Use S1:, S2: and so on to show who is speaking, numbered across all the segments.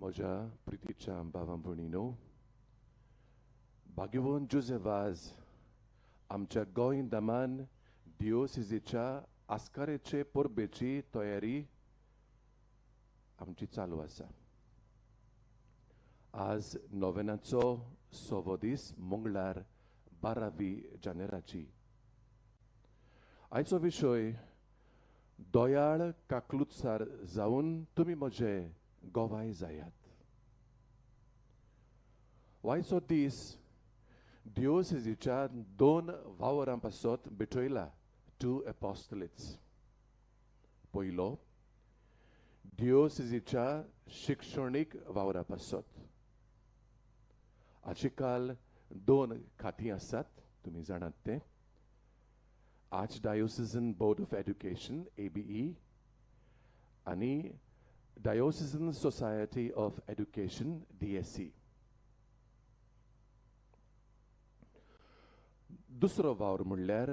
S1: म्हज्या प्रितीच्या भावां भयणीनो, भाग्यवन जोसेफाज आमच्या गोंयदामान डिओसिसीच्या आस्कारेचे परबेची तयारी आमची चालू आसा. आज नोवेनाचो 6वो दीस मंगळार 12 जानेराची. आयचो विशय दोयाळ काकलुतसार जावन तुमी म्हजे गोवाय जायात. वायचो दीस डिओसिसीच्या 2 वावरां पासत भिटयला 2 apostolates. पयलो डिओसिसीच्या शिक्षणीक वावरा पासत. आजकाल 2 खातीं आसात, तुमी जाणात ते. Archdiocesan Board of Education ABE आणि Diocesan Society of Education DSE. दुसरो वावर म्हणल्यार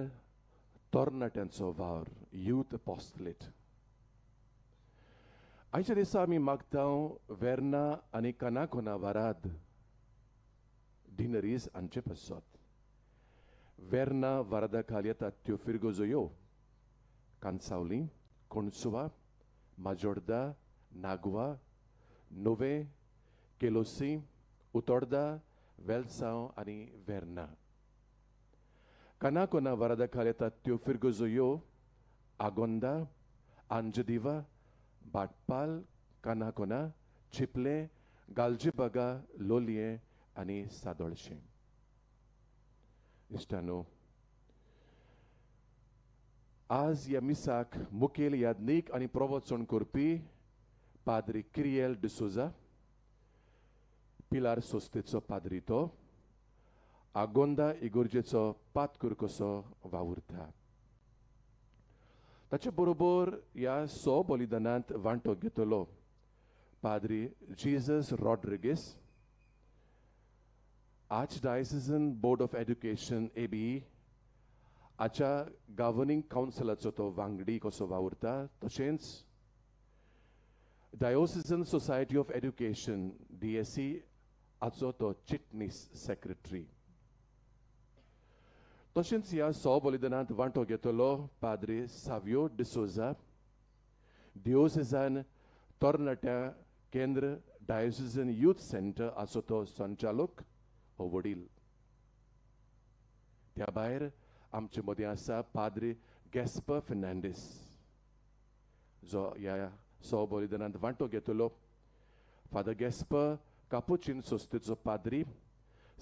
S1: तरणाट्यांचो वावर यूथ apostolate. आयच्या दिसा आमी मागतांव वेर्ना आनी कानाकोना वाराद डिनरीज हांचे पासत. वेर्ना वारादा खाल येतात त्यो फिरगोजयो कांसावली, कोणसुवा, माजोर्दा, नागवा, नोवे, केलोसी, उतोर्दा, वेलसांव आनी वेर्ना. कानाकोना वारादा खाल येतात त्यो फिरगोजयो आगोंदा, आंजदिवा, बाटपाल, कानाकोना, चिपले, गालजीबागा, लोलये आनी सादोळशें. इश्टानो, आज ह्या मिसाक मुखेल यादनीक आनी प्रवचन करपी पाद्री किरियल डिसोजा, पिलार सोस्तेचो पाद्री तो, आगोंदा इगोर्जेचो पातकूर कसो वावुरता. ताचे बरोबर ह्या बलिदानांत वांटो घेतलो पाद्री Jesus Rodrigues, Archdiocesan Board of Education ABE हाच्या गव्हर्निंग कावन्सिलाचो तो वांगडी कसो वावुरता. तशेंच Diocesan Society of Education DSE हाचो तो चिटनीस सेक्रेटरी. तशेंच ह्या बलिदानांत वांटो घेतलो पाद्री सावियो डिसोजा, डिओसिसान तरणाट्या केंद्र डायोसिजन यूथ सेंटर हाचो तो संचालक हो वडील. त्या भायर आमचे मदीं आसा पाद्री गॅस्पर फेर्नांडीस, जो ह्या बलिदानांत वांटो घेतलो. फादर गॅस्पर कापुचीन सोस्तेचो पाद्री,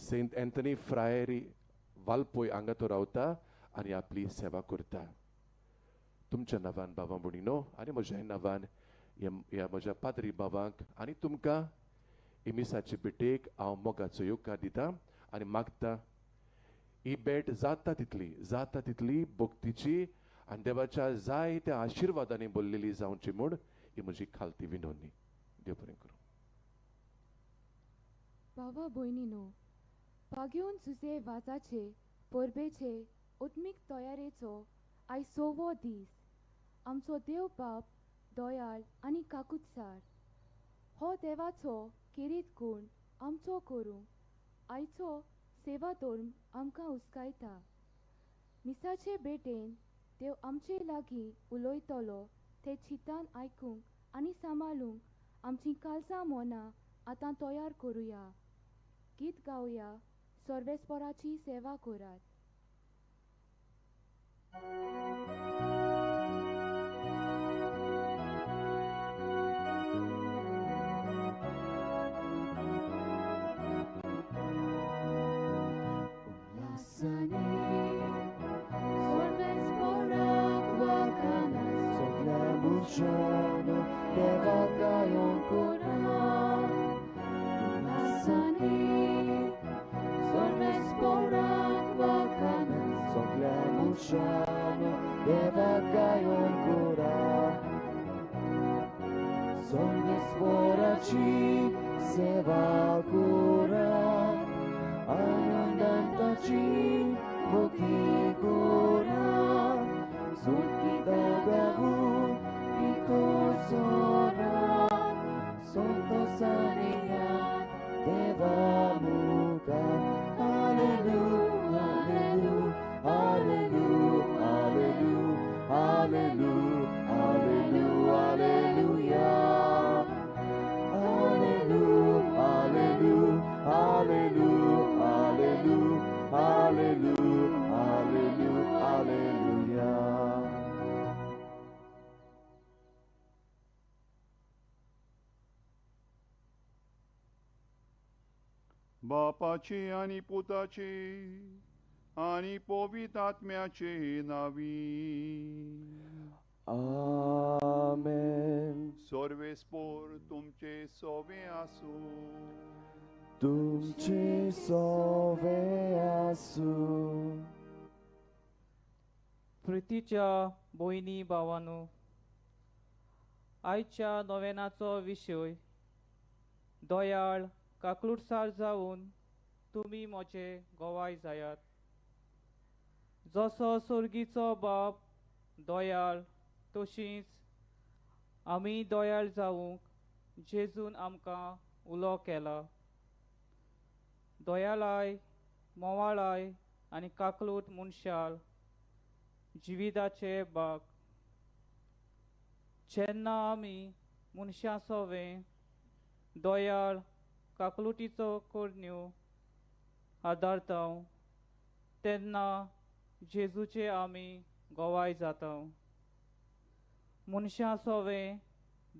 S1: सेंट एंथनी फ्रायरी वालपोय हांगा तो रावता आनी आपली सेवा करता. तुमच्या नांवान भावां भयणीनो आनी म्हज्या नांवान ह्या म्हज्या पाद्री भावांक आनी तुमकां इमिसाचे भेटेक हांव मोगाचो येवकार दितां आनी मागतां ही भेट जाता तितली भक्तीची आनी देवाच्या जायत्या आशिर्वादांनी भरलेली जावची म्हूण ही म्हजी खालती विनवणी. देव बरें करूं.
S2: भावा भयणीनो, भाग्योन जुजे वाजाचे परबेचे उत्मीक तयारेचो आयज 6वो दीस. आमचो देव बाप दोयाळ आनी काकुतसार हो देवाचो किरीत गुण आमचो करूंक आयचो सेवा धर्म आमकां उस्कायता. मिसाचे भेटेन देव आमचे लागीं उलयतलो ते चितान आयकूंक आनी सांबाळूंक आमची काळजां मनां आतां तयार करुया. गीत गावया, सर्वेस्पराची सेवा करात.
S3: Luciano devagaio ancora Massani Sorme sporak vacanas Sogle Luciano devagaio ancora Sorme sporaci se va cura Anandantaci Boki cura Sunki dagavu Sora, Santo Sane आमुका Hallelujah Hallelujah Hallelujah Hallelujah Hallelujah Hallelujah Hallelujah Hallelujah Hallelujah Hallelujah Hallelujah Hallelujah
S4: बापाचे आणि पुताचे आणि पवित्र आत्म्याचे नावी
S3: Amen
S4: सर्वेस्पोर तुमचे सोवे आसू
S3: तुमचे सोवे आसू
S5: प्रितीच्या भयणी भावांनो आयच्या नोवेनाचो विशय दोयाळ काकलुटसार जावन तुमी म्हजे गोवाय जायात जसो सुर्गीचो बाप दोयाळ तशींच आमी दोयाळ जावूंक जेजून आमकां उलो केला दोयाळाय मोवाळाय आनी काकलूट मनशाल जिविताचे बाग जेन्ना आमी मनशां सोवें दोयाळ काकलुटीचो कोडण्यो आदारता तेन्ना जेजूचे आमी गोवाय जाता मनशां सोवें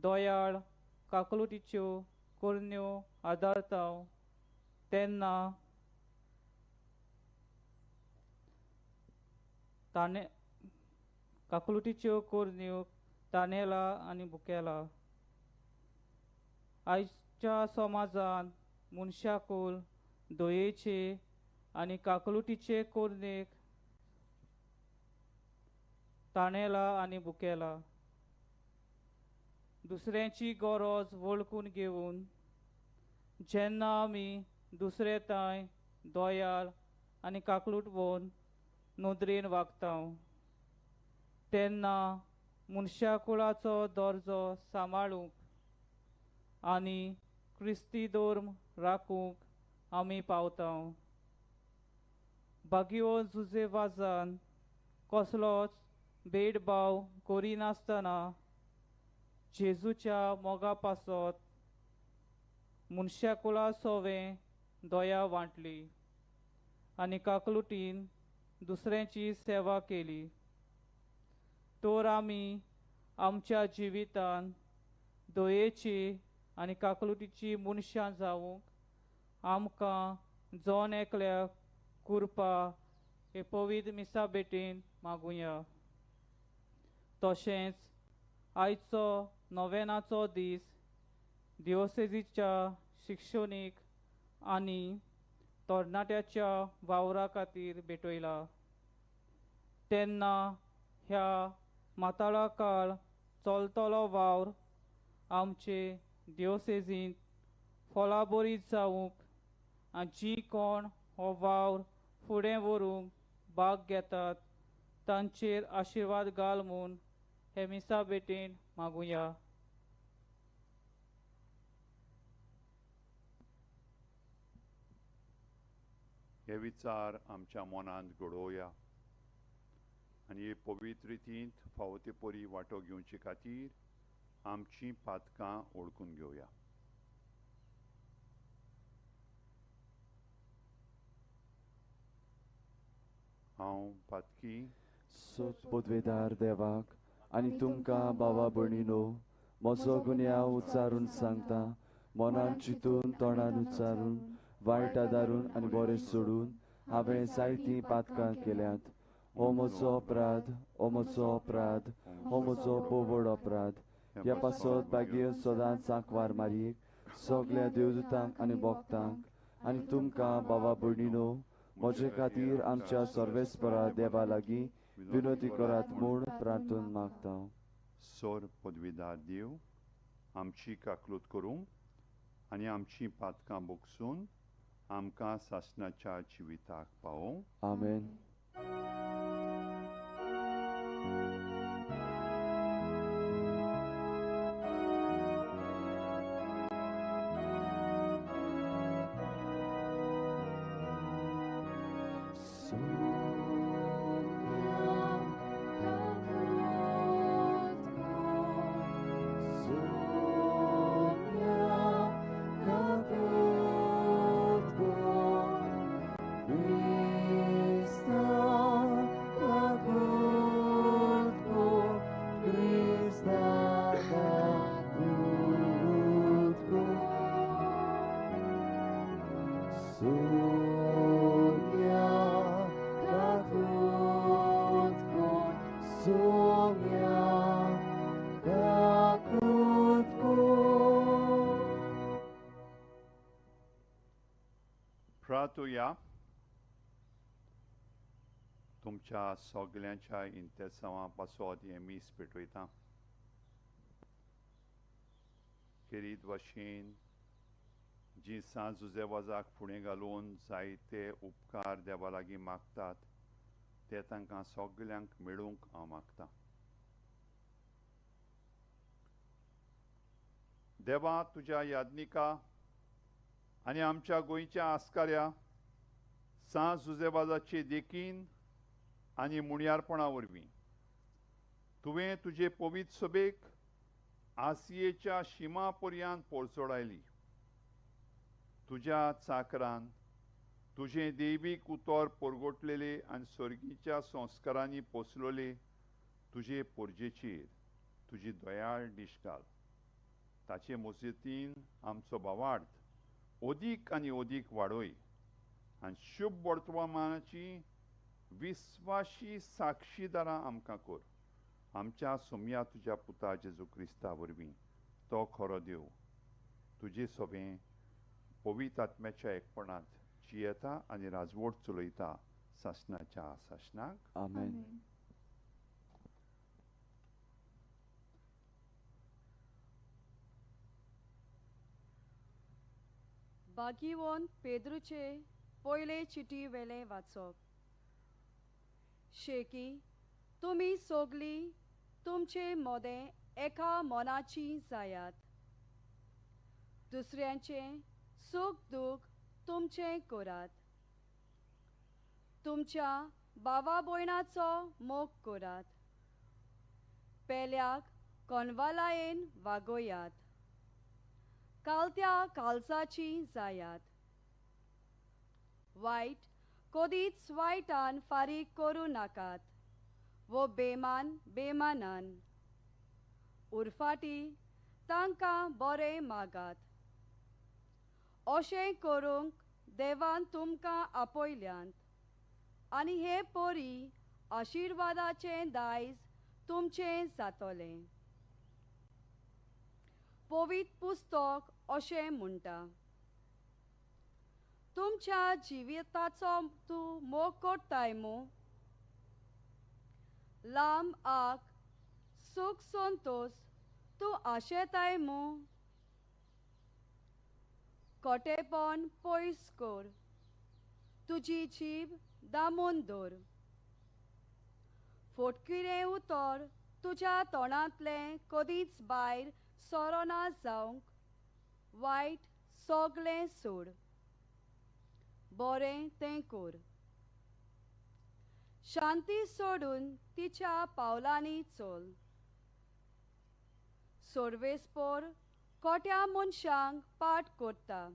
S5: दोयाळ काकलुटीच्यो कोडण्यो आदारता तेन्ना ताणे काकलुटीच्यो कोडण्यो तानेला आनी बुकेला आयच्या समाजान मनशाकुल दोयेचे आनी काकलुटीचे कोडणेक ताणेला आनी बुकेला दुसऱ्यांची गरज वळखून घेवन जेन्ना आमी दुसरे तांय दोयाळ आनी काकलूट वोन नोदरेन वागता तेन्ना मनशाकुळाचो दर्जो सांबाळूंक आनी क्रिस्ती धर्म राखूंक आमी पावता बागयो झुजे वाजान कसलोच भेदभाव करिनासतना जेजूच्या मोगा पासत मनशाकुळा सोवें दोया वांटली आनी काकलुटीन दुसऱ्यांची सेवा केली तर आमी आमच्या जिवितान दोयेची आनी काकलुटीची मनशां जावूंक आमकां जोन एकल्याक कुरपा हे पवित्र मिसा बेटीन मागुया तशेंच आयचो नोवेनाचो दीस दिओसेजीच्या शिक्षणीक आनी तरणाट्याच्या वावरा खातीर भेटयला तेन्ना ह्या माताळा काळ चलतलो वावर आमचे दिओसेजींत फळाबरीत जावूंक आनी जी कोण हो वावर फुडें व्हरूंक भाग घेतात तांचेर आशिर्वाद घाल म्हूण हे मिसा बेटीन मागुया
S4: हे विचार आमच्या मनांत घडोवया आनी हे पवित्र रितींत फावो ते परी वांटो घेवचे खातीर आमचीं पातकां ओळखून घेवया हांव पातकी
S3: सोत पदवेदार देवाक आनी तुमकां भावा भयणीनो म्हजो गुन्यांव उच्चारून सांगता मनान चिंतून तोंडान उच्चारून वायट आदारून आनी बरें सोडून हांवें जायतीं पातकां केल्यात हो म्हजो अपराध हो म्हजो अपराध हो म्हजो बोवड अपराध ह्या पासत बागेर सदांच सांकवार मारीक सगल्या देवदूतांक आनी भक्तांक आनी तुमकां भावा भयणीनो म्हजे खातीर आमच्या सर्वेस्परा देवा लागीं विनोदी करात म्हूण प्रार्थना मागता
S4: सोर पदवीदार देव आमची काकलूत करूंक आनी आमचीं पातकां बोगसून आमकां सासणाच्या जिविताक पावोवंक
S3: आमेन
S4: प्रार्थूया. तुमच्या सगळ्यांच्या इंतेसांवा पासोत हें मीस पेटयता. खेरीत भाशेन जी सांज जुजेवाजाक फुडें घालून जायते उपकार देवा लागीं मागतात ते तांकां सगळ्यांक मेळूंक हांव मागतां. देवा, तुज्या यादनिका आनी आमच्या गोंयच्या आस्काऱ्या सांज जुजेबाजाचे देखीन आनी मुणयारपणा वरवीं तुवें तुजे पवित्र सभेक आसियेच्या शिमा पर्यंत पोरचोडायली. तुज्या चाकरान तुजें देवीक उतर परगोटलेले आनी सर्गीच्या संस्कारांनी पोसलोले तुजे पोरजेचेर तुजी दयाळ दिश्ट घाल. ताचे मजतीन आमचो भावार्थ ओदीक आनी ओदीक वाडय आनी शुभ वर्तमानाची विस्वाशी साक्षीदारां आमकां कर. आमच्या सोम्या तुज्या पुता जेजू क्रिस्ता वरवीं तो खरो देव तुजे सभें पवित्र आत्म्याच्या एकपणांत जियेता आनी राजवट चलयता सासणाच्या सासणाक.
S3: आमेन.
S6: बागीवोन पेद्रूचे पयले चिटी वेले वाचप. शेकी तुमी सोगली तुमचे मोदें एका मोनाची जायात. दुसऱ्यांचे सूख दूख तुमचें करात. तुमच्या भावा भयणाचो मोग करात. पेल्याक कोनवालायेन वागोयात. कालत्या काळजाची जायात. वायट कधीच वायटान फारीक करूं नाकात वो बेमान बेमानान. उरफाटी तांकां बरें मागात. अशें करूंक देवान तुमकां आपयल्यांत आनी हे पोरी आशिर्वादाचें दायज तुमचें जातोलें. पवित्र पुस्तक अशें म्हणटा, तुमच्या जिविताचो तूं मोग करताय मू. लांब आग सुख संतोष तूं आशेताय मू. खोटेपण पयस कर. तुजी जीब दामून दवर. फटकिरें उतर तुज्या तोंडांतलें कधीच भायर सरोना जावंक. वायट सगळें सोड. बरें तें कर. शांती सोडून तिच्या पावलांनी चल. सर्वेस्पर खोट्या मनशांक पाट करता.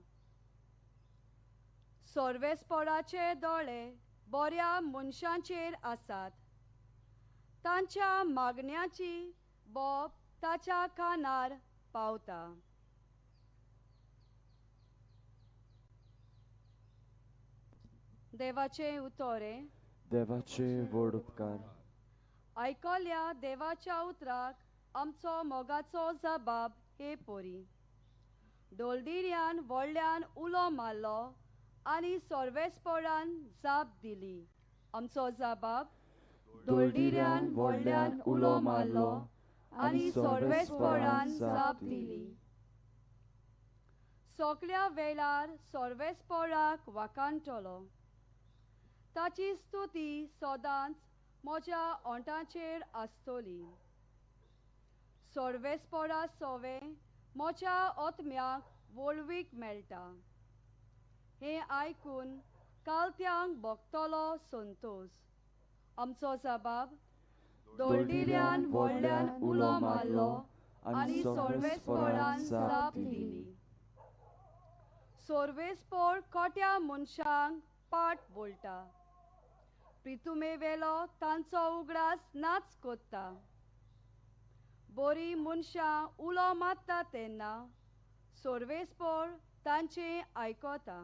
S6: सर्वेस्पराचे दोळे बऱ्या मनशांचेर आसात. तांच्या मागण्याची बोब ताच्या कानार पावता. देवाचे उतोरे.
S3: देवाचे व्हड उपकार.
S6: आयकल्या देवाच्या उतराक आमचो मोगाचो जबाब हे पोरी. डोलदिऱ्यान व्हडल्यान उलो मारलो आनी सर्वेस्परान जाप दिली. आमचो जबाब.
S3: डोलदिऱ्यान व्हडल्यान उलो मारलो
S6: आनी सर्वेस्परान जाप दिली. सगळ्या वेळार सर्वेस्पराक वाखाणटलो. ताची स्तुती सदांच म्हज्या ओंठांचेर आसतली. सर्वेस्परा सोवे म्हज्या आत्म्याक वळवीक मेळटा. हें आयकून कालत्यांक भोगतलो संतोष आमचो जबाब दोळदिल्यान व्हडल्यान उलो मारलो आनी सोर्वेस्पोरान जाप दिली सोर्वेस्पोर कोट्या मनशांक पाट बोलता प्रितुमे वेलो तांचो उगडास नाच कोत्ता बोरी मनशां उलो मारता तेन्ना सोर्वेस्पोर तांचे आयकोता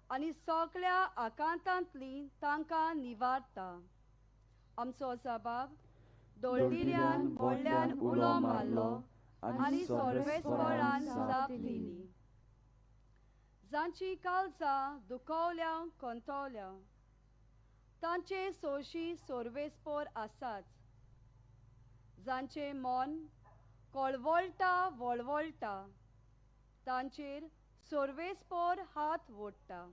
S6: आनी सगळ्या आकांतांतली तांकां निवारता आमचो जबाब दोळदिल्यान व्हडल्यान उलो मारलो आनी सोर्वेस्पोरान जाप दिली जांची काळजां दुखवल्या कोंतवल्या तांचे सोशी सोर्वेस्पोर आसाच जांचे मन कळवळटा वळवळटा तांचेर सोर्वेस्पोर हात ओडटा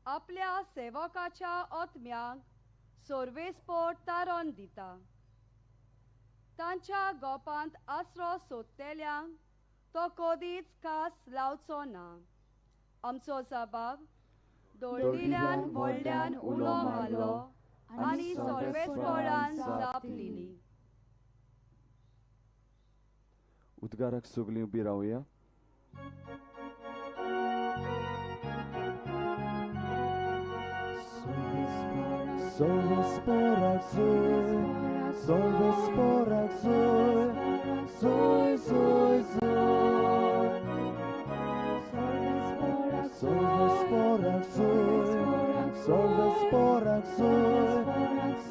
S6: आपल्या सेवकाच्या आत्म्यांक सोर्वेस्पोर तारण दिता तांच्या गोपांत आसरो सोदतेल्यांक तो कधीच कास लावचो ना आमचो जबाब दोळदिल्यान व्हडल्यान उलो मारलो आनी सोर्वेस्पोरान जाप दिली
S3: उद्गाराक सगळीं उबी रावया Sorsvesporak soy, sorsvesporak soy, soy, soy, soy. Sorsvesporak soy, sorsvesporak soy,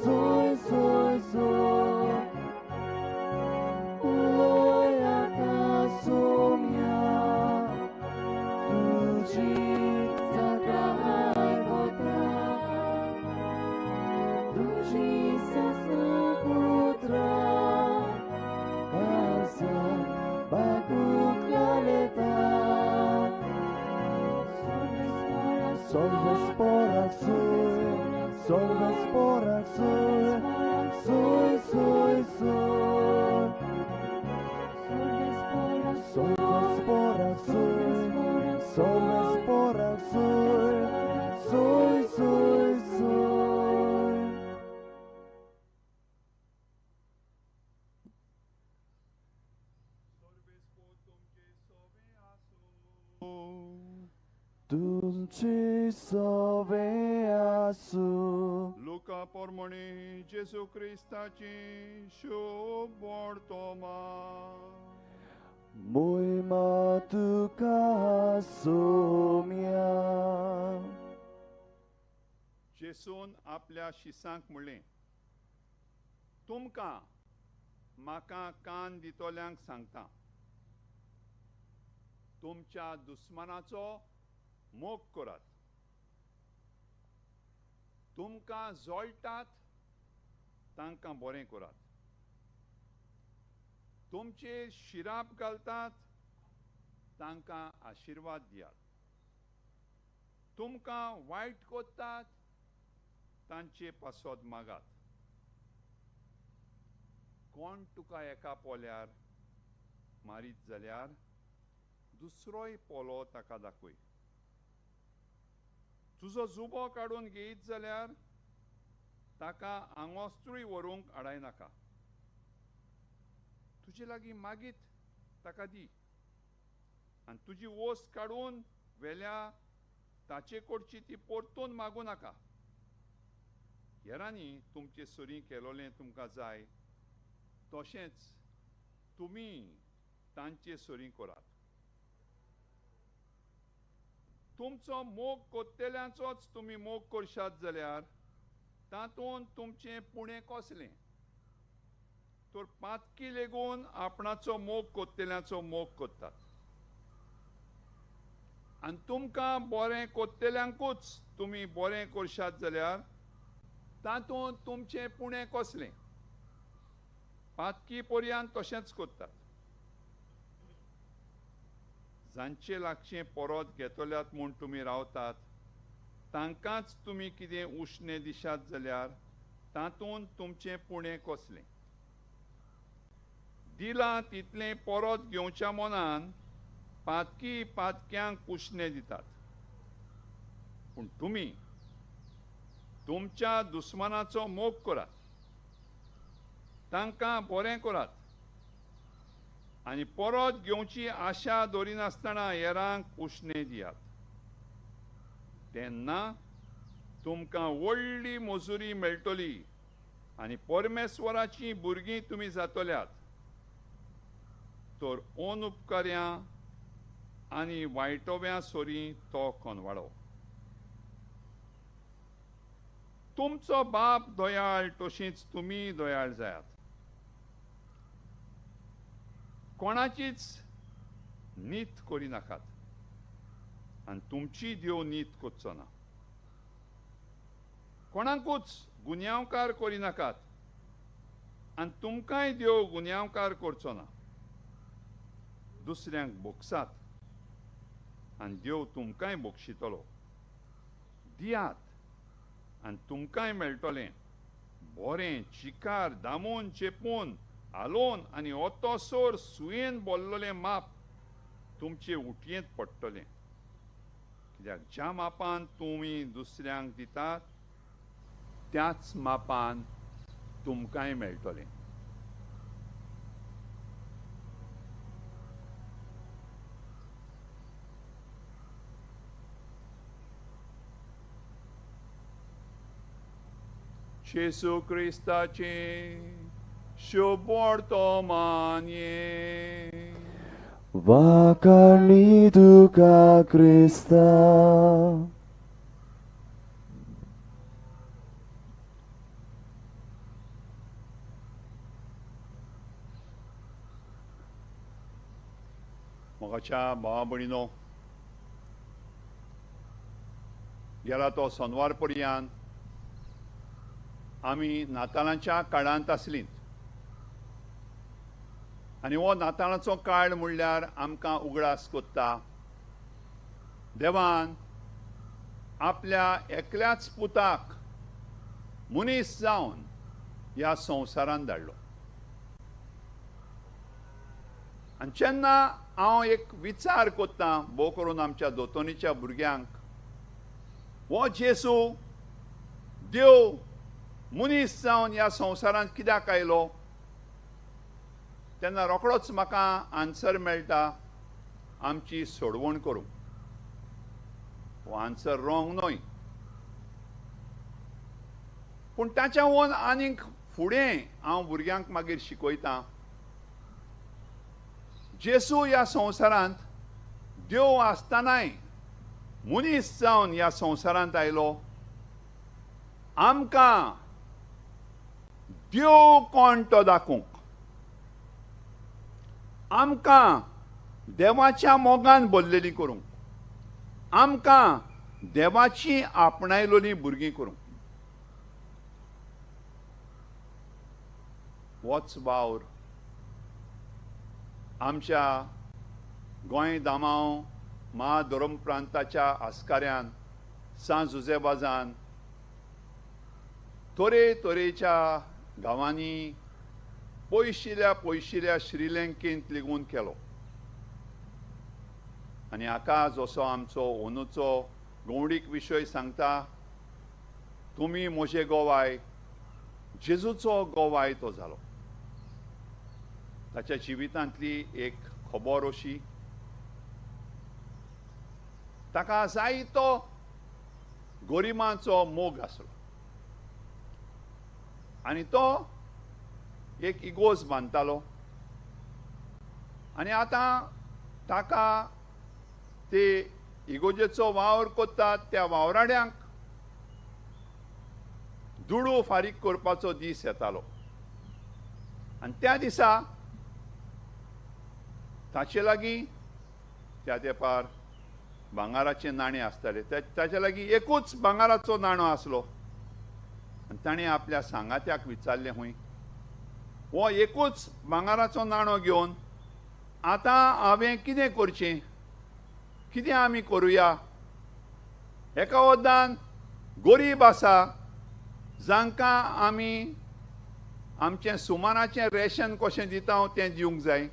S3: soy, soy, soy. Uloja ta sumja, tuđi zakraj vota. Jesus putra kasa baguk laleta Sorsvesporak soy Sorsvesporak soy Soy, soy, soy Sorsvesporak soy Sorsvesporak soy Soy, soy, soy तुमची सवे आसू
S4: Luca पोरमणी जेसू क्रिस्ताची शुभ वर्तमा
S3: मोहिमा तुका सोम्या
S4: जेसून आपल्या शिसांक म्हणलें तुमकां म्हाका कान दितोल्यांक सांगता तुमच्या दुस्मनाचो मोग करात तुमकां जोळटात तांकां बरें करात तुमचेर शिराप घालतात तांकां आशिर्वाद दियात तुमकां वायट कोत्तात तांचे पासोद मागात कोण तुका एका पोल्यार मारीत जाल्यार दुसरोय पोलो ताका दाखय तुजो जुबो काडून घेयत जाल्यार ताका आंगोस्त्रूय व्हरूंक आडायनाका तुजे लागीं मागीत ताका दी आनी तुजी वोस्त काडून वेल्या ताचे कडची ती परतून मागूं नाका हेरांनी तुमचे सोरी केलोलें तुमकां जाय तशेंच तुमी तांचे सोरी करात तुमचो मोग कोत्तेल्यांचोच तुमी मोग करशात जाल्यार तातूंत तुमचें पुणें कसलें तर पातकी लेगून आपणाचो मोग कोत्तेल्यांचो मोग कोत्तात आनी तुमकां बरें कोत्तेल्यांकूच तुमी बरें करशात जाल्यार तातूंत तुमचें पुणें कसलें पातकी पर्यंत तशेंच कोत्तात जांचे लागचें परत घेतल्यात म्हूण तुमी रावतात तांकांच तुमी कितें उश्णें दिशात जाल्यार तातूंत तुमचें पुणें कसलें दिलां तितलें परत घेवच्या मनान पातकी पातक्यांक उश्णें दितात पूण तुमी तुमच्या दुस्मानाचो मोग करात, तांकां बरें करात आनी परत घेवची आशा दवरिनासतना हेरांक उश्णे दियात. तेन्ना तुमकां व्हडली मजुरी मेळटली आनी परमेश्वराची भुरगीं तुमी जातल्यात. तर अनउपकार्यां आनी वायटोव्यां सोरी तो कोनवाळो. तुमचो बाप दयाळ तशींच तुमी दयाळ जायात. कोणाचीच नीत करिनाकात आनी तुमची देव नीत कोचचो ना. कोणाकूच गुन्यांवकार करिनाकात आनी तुमकांय देव गुन्यांवकार करचो ना. दुसऱ्यांक बोगसात आनी देव तुमकांय बोगशितलो. दियात आनी तुमकांय मेळटलें. बरें चिकार दामून चेपून हालोवन आनी ओतोसोर सुयेन बोल्लोलें माप तुमचे उटयेंत पडटलें. कित्याक ज्या मापान तुमी दुसऱ्यांक दितात त्याच मापान तुमकांय मेळटलें. जेसू क्रिस्ताचे शुभ वर्तमान्ये
S3: वाकाणी तुका क्रिस्ता.
S4: मोगाच्या भावा भयणीनो, गेला तो सोनवार पर्यंत आमी नाताळाच्या काळांत आसलीं आनी हो नाताळाचो काळ म्हणल्यार आमकां उगडास कोत्ता. देवान आपल्या एकल्याच पुताक मनीस जावन ह्या संवसारांत धाडलो. आनी जेन्ना हांव एक विचार कोत्तां, भोव करून आमच्या दोतोनीच्या भुरग्यांक, हो जेसू देव मनीस जावन ह्या संवसारांत कित्याक आयलो, तेन्ना रोखडोच म्हाका आन्सर मेळटा आमची सोडवण करूंक. हो आन्सर रॉंग न्हय, पूण ताच्या वोन आनीक फुडें हांव भुरग्यांक मागीर शिकयतां. जेसू ह्या संवसारांत देव आसतनाय मनीस जावन ह्या संवसारांत आयलो. आमकां देव कोण तो दाखोवंक, आमकां देवाच्या मोगान भरलेली करूंक, आमकां देवाची आपणायलोली भुरगीं करूंक. होच वावर आमच्या गोंय दामाव महाधर्म प्रांताच्या आस्काऱ्यान सांत जुजेबाजान तरेतरेच्या गांवांनी पयशिल्ल्या श्रीलंकेंत लेगून केलो. आनी हाका जसो आमचो अंदूचो गवंडीक विशय सांगता, तुमी म्हजे गोवाय, जेजूचो गोवाय तो जालो. ताच्या जिवितांतली एक खबर अशी, ताका जायतो गरिमांचो मोग आसलो आनी तो एक इगोज बांदतालो. आनी आतां ताका ते इगोजेचो वावर कोत्तात त्या वावराड्यांक दुडू फारीक करपाचो दीस येतालो. आनी त्या दिसा ताचे लागीं त्या तेंपार भांगाराचे नाणे आसताले. ताचे लागीं एकूच भांगाराचो नाणो आसलो. आनी ताणें आपल्या सांगात्याक विचारलें, हूंय हो एकूच भांगाराचो नाणो घेवन आतां हांवें कितें करचें, कितें आमी करुया. एका वद्दान गरीब आसा जांकां आमी आमचें सुमाराचें रेशन कशें दिता तें दिवंक जाय.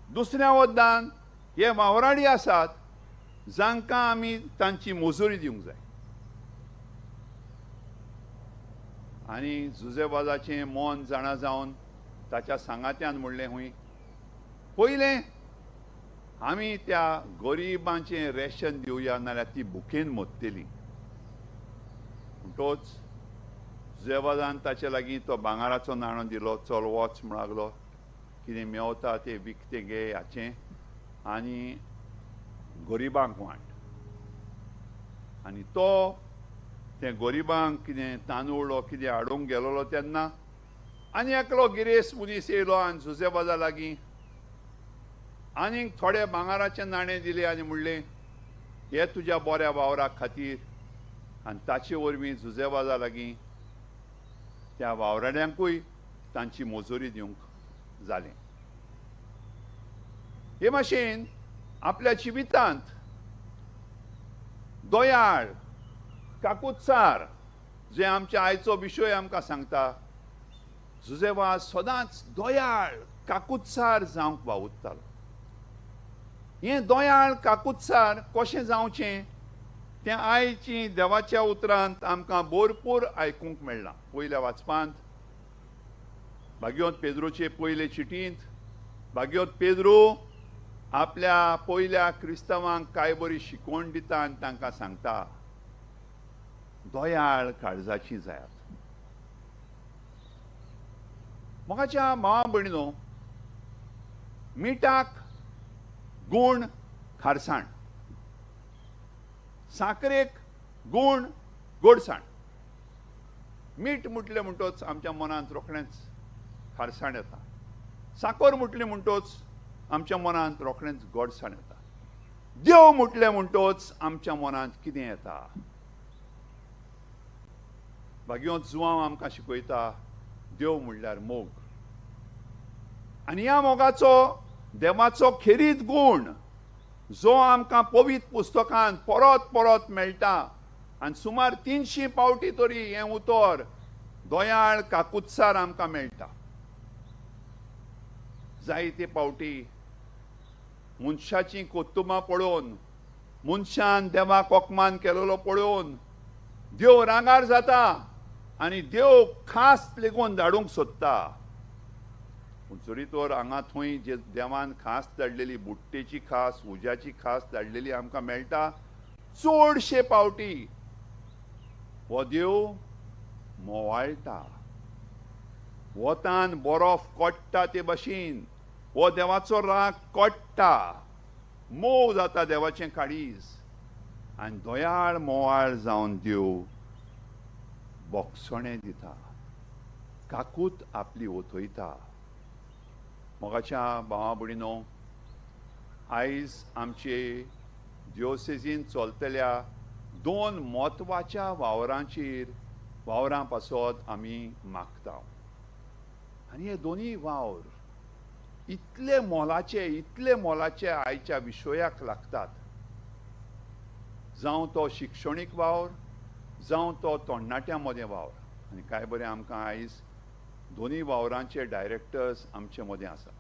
S4: दुसऱ्या वद्दान हे वावराडी आसात जांकां आमी तांची मजुरी दिवंक जाय. आनी जुजेबाजाचें मन जाणा जावन ताच्या सांगात्यान म्हणलें हुंय पयलें आमी त्या गरिबांचें रेशन दिवया नाल्यार ती भुकेन मरतली. म्हणटोच जुजेबाजान ताचे लागीं तो भांगाराचो नाणो दिलो. चल वच म्हूण लागलो. कितें मेवता तें विकतें घे हाचें आनी गरिबांक वांट. आनी तो ते गरिबांक कितें तांदूळ वा कितें हाडूंक गेलोलो तेन्ना आनी एकलो गिरेस्त मनीस येयलो आनी जुजेबाजा लागीं आनीक थोडे भांगाराचे नाणे दिले आनी म्हणलें हे तुज्या बऱ्या वावरा खातीर. आनी ताचे वरवीं जुजेबाजा लागीं त्या वावराड्यांकूय तांची मजुरी दिवंक जालें. हे भाशेन आपल्या जिवितांत दोयाळ काकुत्सार जे आमच्या आयचो विशय आमकां सांगता जुजेबाज सदांच दोयाळ काकुत्सार जावंक वावुरतालो. हें दोयाळ काकुत्सार कशें जावचें तें आयची देवाच्या उतरांत आमकां भरपूर आयकूंक मेळ्ळां. पयल्या वाचपांत भाग्योत पेद्रोचे पयले चिटींत भाग्योत पेद्रो आपल्या पयल्या क्रिस्तांवांक कांय बरी शिकवण दिता आनी तांकां सांगता दोयाळ काळजाची जायात. मोगाच्या भावा भयणीनो, मिठाक गूण खारसाण, साकरेक गूण गोडसाण. मीठ म्हटलें म्हणटोच आमच्या मनांत रोखडेंच खारसाण येता. साकर म्हटली म्हणटोच आमच्या मनांत रोखडेंच गोडसाण येता. देव म्हटलें म्हणटोच आमच्या मनांत कितें येता. भाग्योत जुवांव आमकां शिकयता देव म्हणल्यार मोग. आनी ह्या मोगाचो देवाचो खेरीत गूण जो आमकां पवित्र पुस्तकांत परत परत मेळटा आनी सुमार 300 पावटी तरी हें उतर दोयाळ काकुत्सार आमकां मेळटा. जायते पावटी मनशाची कोत्तुमां पळोवन मनशान देवाक अपमान केलेलो पळोवन देव रागार जाता आनी देव खास लेगून धाडूंक सोदता. पूण जरी तर हांगा थंय जे देवान खास धाडलेली बुट्टेची खास उज्याची खास धाडलेली आमकां मेळटा चडशे पावटी हो देव मोवाळटा. वतान बरोफ कोडटा ते भाशेन हो देवाचो राग कोडटा. मोव जाता देवाचें काळीज आनी दोयाळ मोवाळ जावन देव बोगसणें दिता. काकूत आपली ओतयता. मोगाच्या भावा भयणीनो, आयज आमचे दिओसेजीन चलतल्या 2 म्हत्वाच्या वावरां पासत आमी मागता. आनी हे दोनी वावर इतले मोलाचे आयच्या विशयाक लागतात. जावं तो शिक्षणीक वावर जावं तो तरणाट्यां मदें वावर. आनी काय बरें आमकां आयज दोनी वावरांचे डायरेक्टर्स आमचे मदें आसात.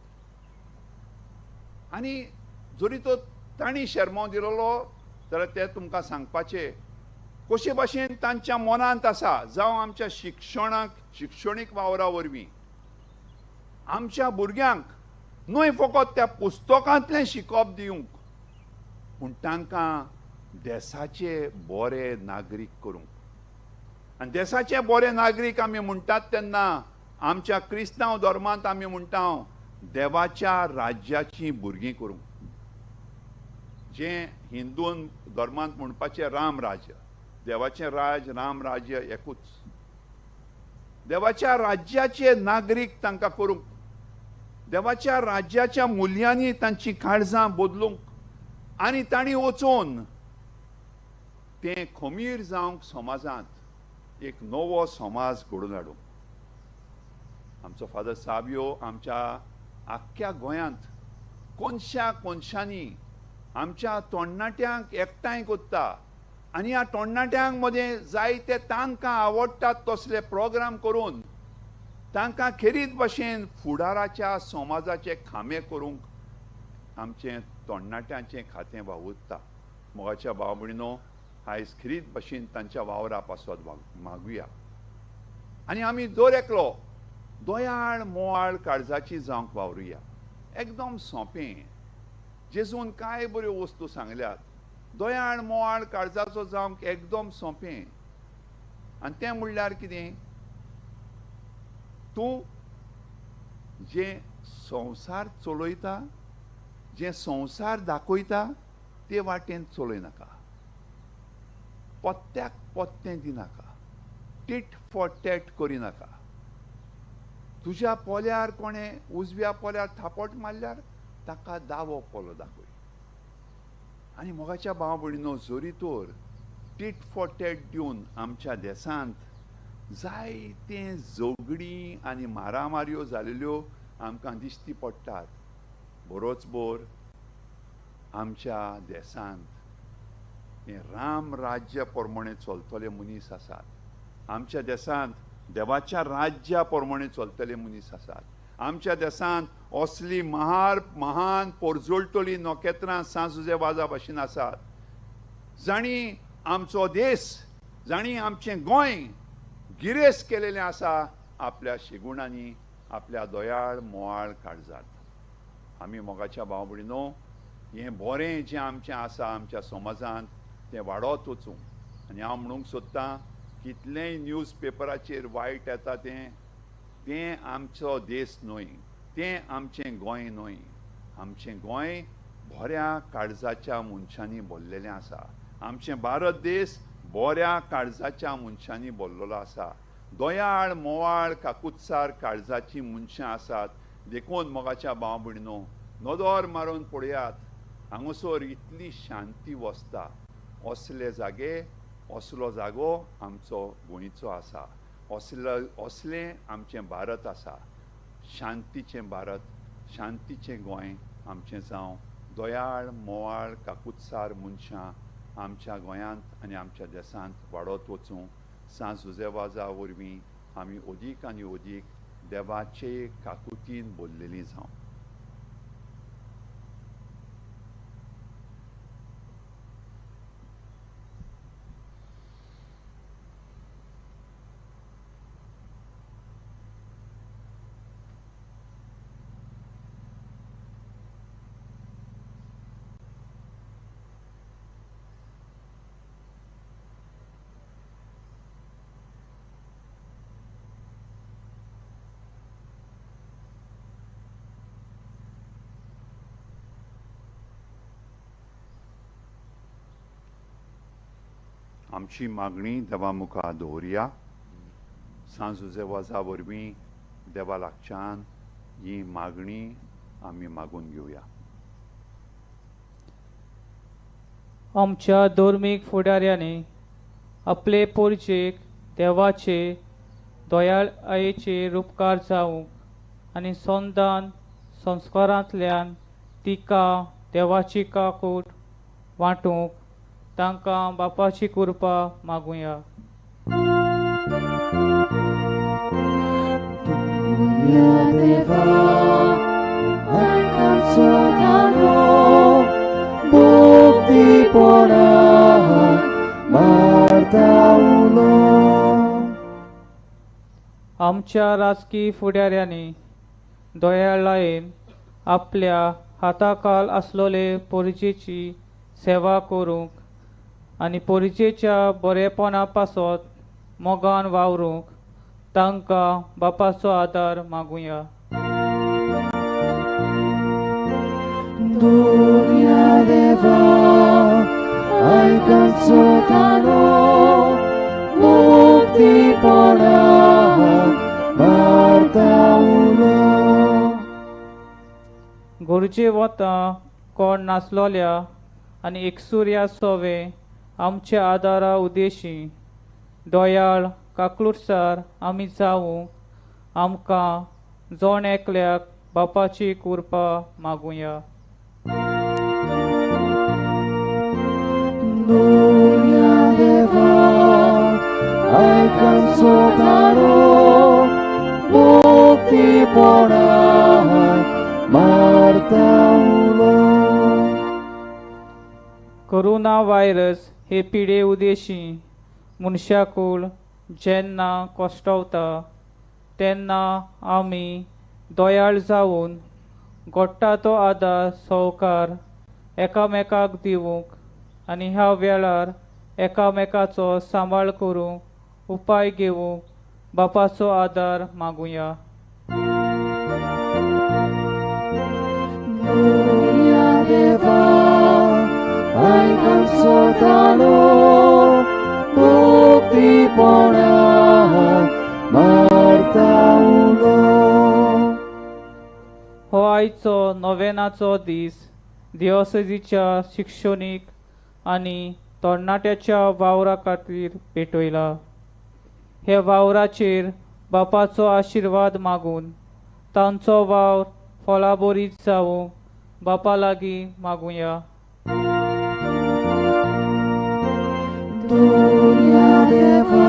S4: आनी जरी तो तांणी शर्मो दिलोलो जाल्यार ते तुमकां सांगपाचें कशे भाशेन तांच्या मनांत आसा. जावं आमच्या शिक्षणीक वावरा वरवीं आमच्या भुरग्यांक न्हय फकत त्या पुस्तकांतलें शिकप दिवंक पूण तांकां देशाचे बरे नागरीक करूंक. आनी देशाचे बरे नागरीक आमी म्हणटात तेन्ना आमच्या क्रिस्तांव धर्मांत आमी म्हणटा देवाच्या राज्याची भुरगीं करूंक. जें हिंदून धर्मांत म्हणपाचें राम राज्य, देवाचें राम राज्य एकूच. देवाच्या राज्याचे नागरीक तांकां करूंक, देवाच्या राज्याच्या मुल्यांनी तांची काळजां बदलूंक आनी तांणी वचून तें खमीर जावंक समाजांत एक नवो समाज घडोवन हाडूंक. आमचो फादर साबियो आमच्या आख्ख्या गोंयांत कोनशांनी आमच्या तरणाट्यांक एकठांय कोत्ता आनी ह्या तरणाट्यांक मदें जायते तांकां आवडटात तसले प्रोग्राम करून तांकां खेरीत भाशेन फुडाराच्या समाजाचे खांबे करूंक आमचें तरणाट्यांचें खातें वावुरता. मोगाच्या भाव भयणीनो आयज खरीत भाशेन तांच्या वावरा पासत मागुया आनी आमी दर एकलो दोयाळ मोवाळ काळजाची जावंक वावरुया एकदम सोंपें जेजून कांय बऱ्यो वस्तू सांगल्यात दोयाळ मोवाळ काळजाचो जावंक एकदम सोंपें आनी तें म्हणल्यार कितें तूं जे संवसार चलयता जे संवसार दाखयता ते वाटेन चलय नाका पत्त्याक पत्तें दिनाका टीट फॉर टॅट करिनाका तुज्या पोल्यार कोणें उजव्या पोल्यार थापट मारल्यार ताका दावो पोलो दाखय आनी मोगाच्या भाव भयणीनो जोरी तर टीट फॉर टॅट दिवन आमच्या देसांत जायते झगडी आनी मारामारयो जालेल्यो आमकां दिश्टी पडटात बरोच बोर आमच्या देसांत हे राम राज्य प्रमाणे चलतले मनीस आसात आमच्या देसांत देवाच्या राज्या प्रमाणे चलतले मनीस आसात आमच्या देसांत असली महान पोरजोळटली नोकेत्रां सांजुजे वाजा भाशेन आसात जाणी आमचो देश जाणी आमचें गोंय गिरेस्त केलेलें आसा आपल्या शेगुणांनी आपल्या दोयाळ मोवाळ काळजात आमी मोगाच्या भाव भयणीनो हें बरें जें आमचें आसा आमच्या समाजांत तें वाडत वचूं आनी हांव म्हणूंक सोदतां कितलेंय न्यूज पेपराचेर वायट येता तें आमचो देश न्हय तें आमचें गोंय न्हय आमचें गोंय बऱ्या काळजाच्या मनशांनी भरलेलें आसा आमचें भारत देश बऱ्या काळजाच्या मनशांनी भरलेलो आसा दोयाळ मोवाळ काकुत्सार काळजाची मनशां आसात देखून मोगाच्या भाव भयणीनो नदर मारून पळयात हांगासर इतली शांती वसता असले जागे असलो जागो आमचो गोंयचो आसा असलें आमचें भारत आसा शांतीचें भारत शांतीचें गोंय आमचें जावं दोयाळ मोवाळ काकुत्सार मनशां आमच्या गोंयांत आनी आमच्या देसांत वाडत वचूं सांज उजेवाजा वरवीं आमी अदीक आनी अदीक देवाचे काकुतीन भरलेलीं जावं आमची मागणी देवा मुखार दवरया सांज उजेवाजा वरवीं देवा लागच्यान ही मागणी आमी मागून घेवया
S5: आमच्या धर्मीक फुडाऱ्यांनी आपले पोरचेक देवाचे दोयाळ आयेचेर उपकार जावंक आनी संदान संस्कारांतल्यान तिका देवाची काकूट वांटूंक तांकां बापाची कृपा मागुया
S3: देवा आमचो दानो भक्तीपणान मारता उलो
S5: आमच्या राजकी फुडाऱ्यांनी दोयाळायेन आपल्या हाताखाल आसलोले पोरचेची सेवा करूंक आनी पोरचेच्या बरेपणा पासत मोगान वावरूंक तांकां बापाचो आदार मागुया
S3: दुनिया देवा आमचो दानो भक्तीपणान मारता उलो
S5: गोरजे वता कोण नासलोल्या आनी एकसुर्या सोवे आमच्या आदारा उदेशी दोयाळ काकलुटसार आमी जावूंक आमकां जोण एकल्याक बापाची कृपा मागुया
S3: दुनिया देवा आमचो दानो भक्तीपणान मारता उलो
S5: कोरोना व्हायरस हे पिडे उदेशी मनशाकूळ जेन्ना कोश्टवता तेन्ना आमी दोयाळ जावन घोडटा तो आदार सहकार एकामेकाक दिवंक आनी ह्या वेळार एकामेकाचो सांबाळ करूंक उपाय घेवंक बापाचो आदार मागुया.
S3: Gloria Deva, आयकन सोतालो, मुक्ती पोणा, मारता उलो.
S5: हो आयचो नोवेनाचो दीस दियोसेसीच्या शिक्षणीक आनी तरणाट्याच्या वावरा खातीर पेटयला. हे वावराचेर बापाचो आशिर्वाद मागून तांचो वावर फळाबरीत जावंक बापा लागीं मागुया.
S3: Gloria Deva,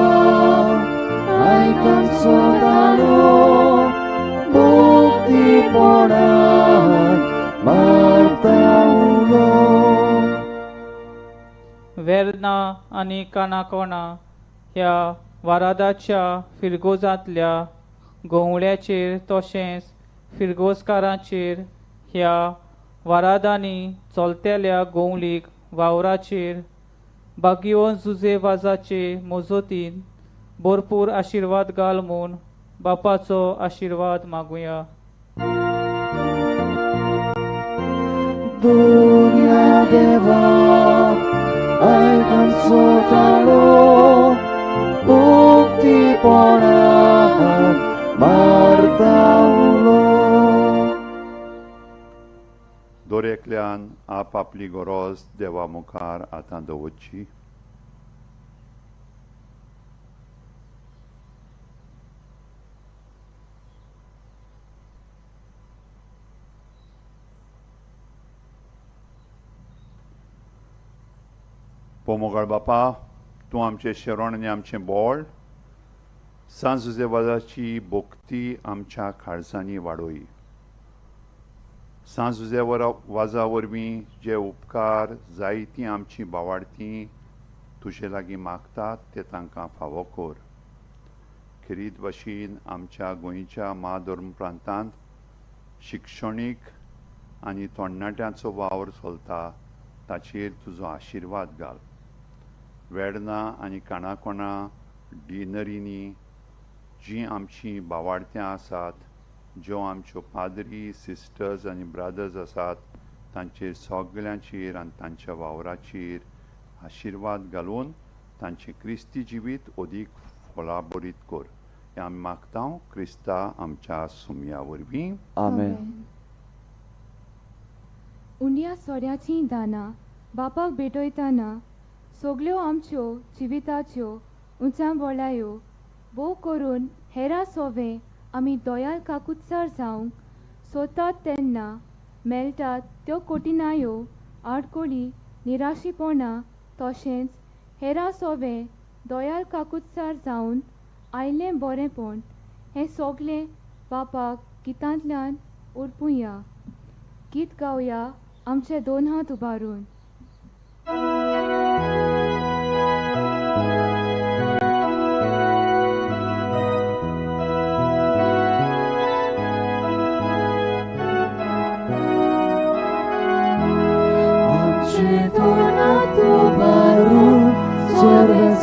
S3: आयकन सोतालो, मुक्ती पोणा, मारता उलो.
S5: वेर्ना आनी कानाकोणा ह्या वारादाच्या फिरगोजांतल्या गोवळ्याचेर तशेंच फिरगोजकारांचेर ह्या वारादांनी चलतेल्या गोवळीक वावराचेर बागियोन जुजे वाजाचे मोजतीन भरपूर आशिर्वाद घाल म्हूण बापाचो आशिर्वाद मागुया.
S3: Gloria Deva, आयकन सोतालो, मुक्ती पोणा, मारता उलो.
S4: दोरेकल्यान आपापली गरज देवा मुखार आतां दवरची. पोमोगाळ बापा, तूं आमचें शरण आनी आमचें बोळ, सांज जुजेवाजाची भोक्ती आमच्या काळजांनी वाडोय. सांज वाजा वरवीं जे उपकार जायतीं आमची भावार्थी तुजे लागीं मागतात ते तांकां फावो कर. खेरीत भाशेन आमच्या गोंयच्या महाधर्म प्रांतांत शिक्षणीक आनी तरणाट्यांचो वावर चलता ताचेर तुजो आशिर्वाद घाल. वेर्ना आनी काणाकोणा डिनरीनी जीं आमचीं भावार्थ्यां आसात, ज्यो आमच्यो पाद्री सिस्टर्स आनी ब्रादर्स आसात, तांचेर सगळ्यांचेर आनी तांच्या वावराचेर आशिर्वाद घालून तांचें क्रिस्ती जिवीत अदीक फळाबरीत कर. हें आमी मागता क्रिस्ता आमच्या सुमया वरवीं.
S3: आमेन.
S2: उंड्या सोऱ्याचीं दानां बापाक भेटयतना सगल्यो आमच्यो जिविताच्यो उंचां बोळायो भोव करून हेरा सोवें आमी दोयाल काकुत्सार जावंक सोदतात तेन्ना मेळटात त्यो कठिनायो आडकोळी निराशीपणां तशेंच हेरा सोवें दोयाल काकुत्सार जावन आयलें बरेंपण हें सगलें बापाक गितांतल्यान उरपुया. गीत गावया आमचे दोन हात उबारून.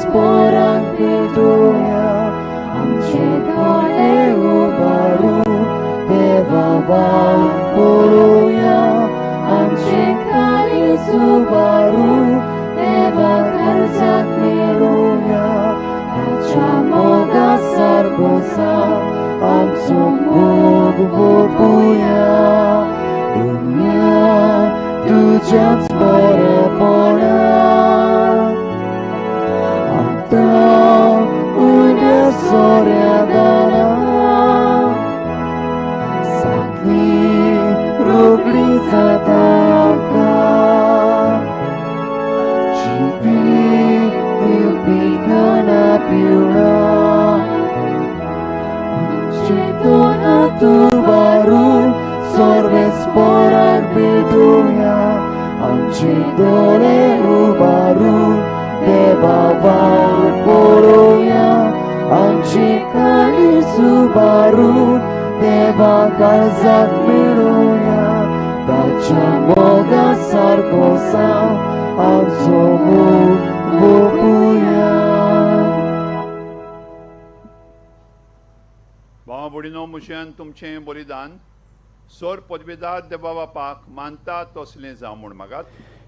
S3: Sporan petuia, amche dole ubaru, deva vaun poluia, amche kali subaru, deva kalzat meluia, acha moga sargosa, amso mog vopuia, dunia tujan spore pona. Unia soreadana Sakni rugli zatamka Chivi dilpikana piuna Cetona tu baru Sorbe sporan bedunya Amce dole भावावर पळोवया आमची काळीज उबारून देवा काळजाक मेळोवया ताच्या मोगा सारको सांव आमचो मोग ओपुया
S4: भावा भयणीनो मुशेन तुमचें बलिदान सोर पदवेदार देवा बापाक मानता तसलें जावं म्हूण मागात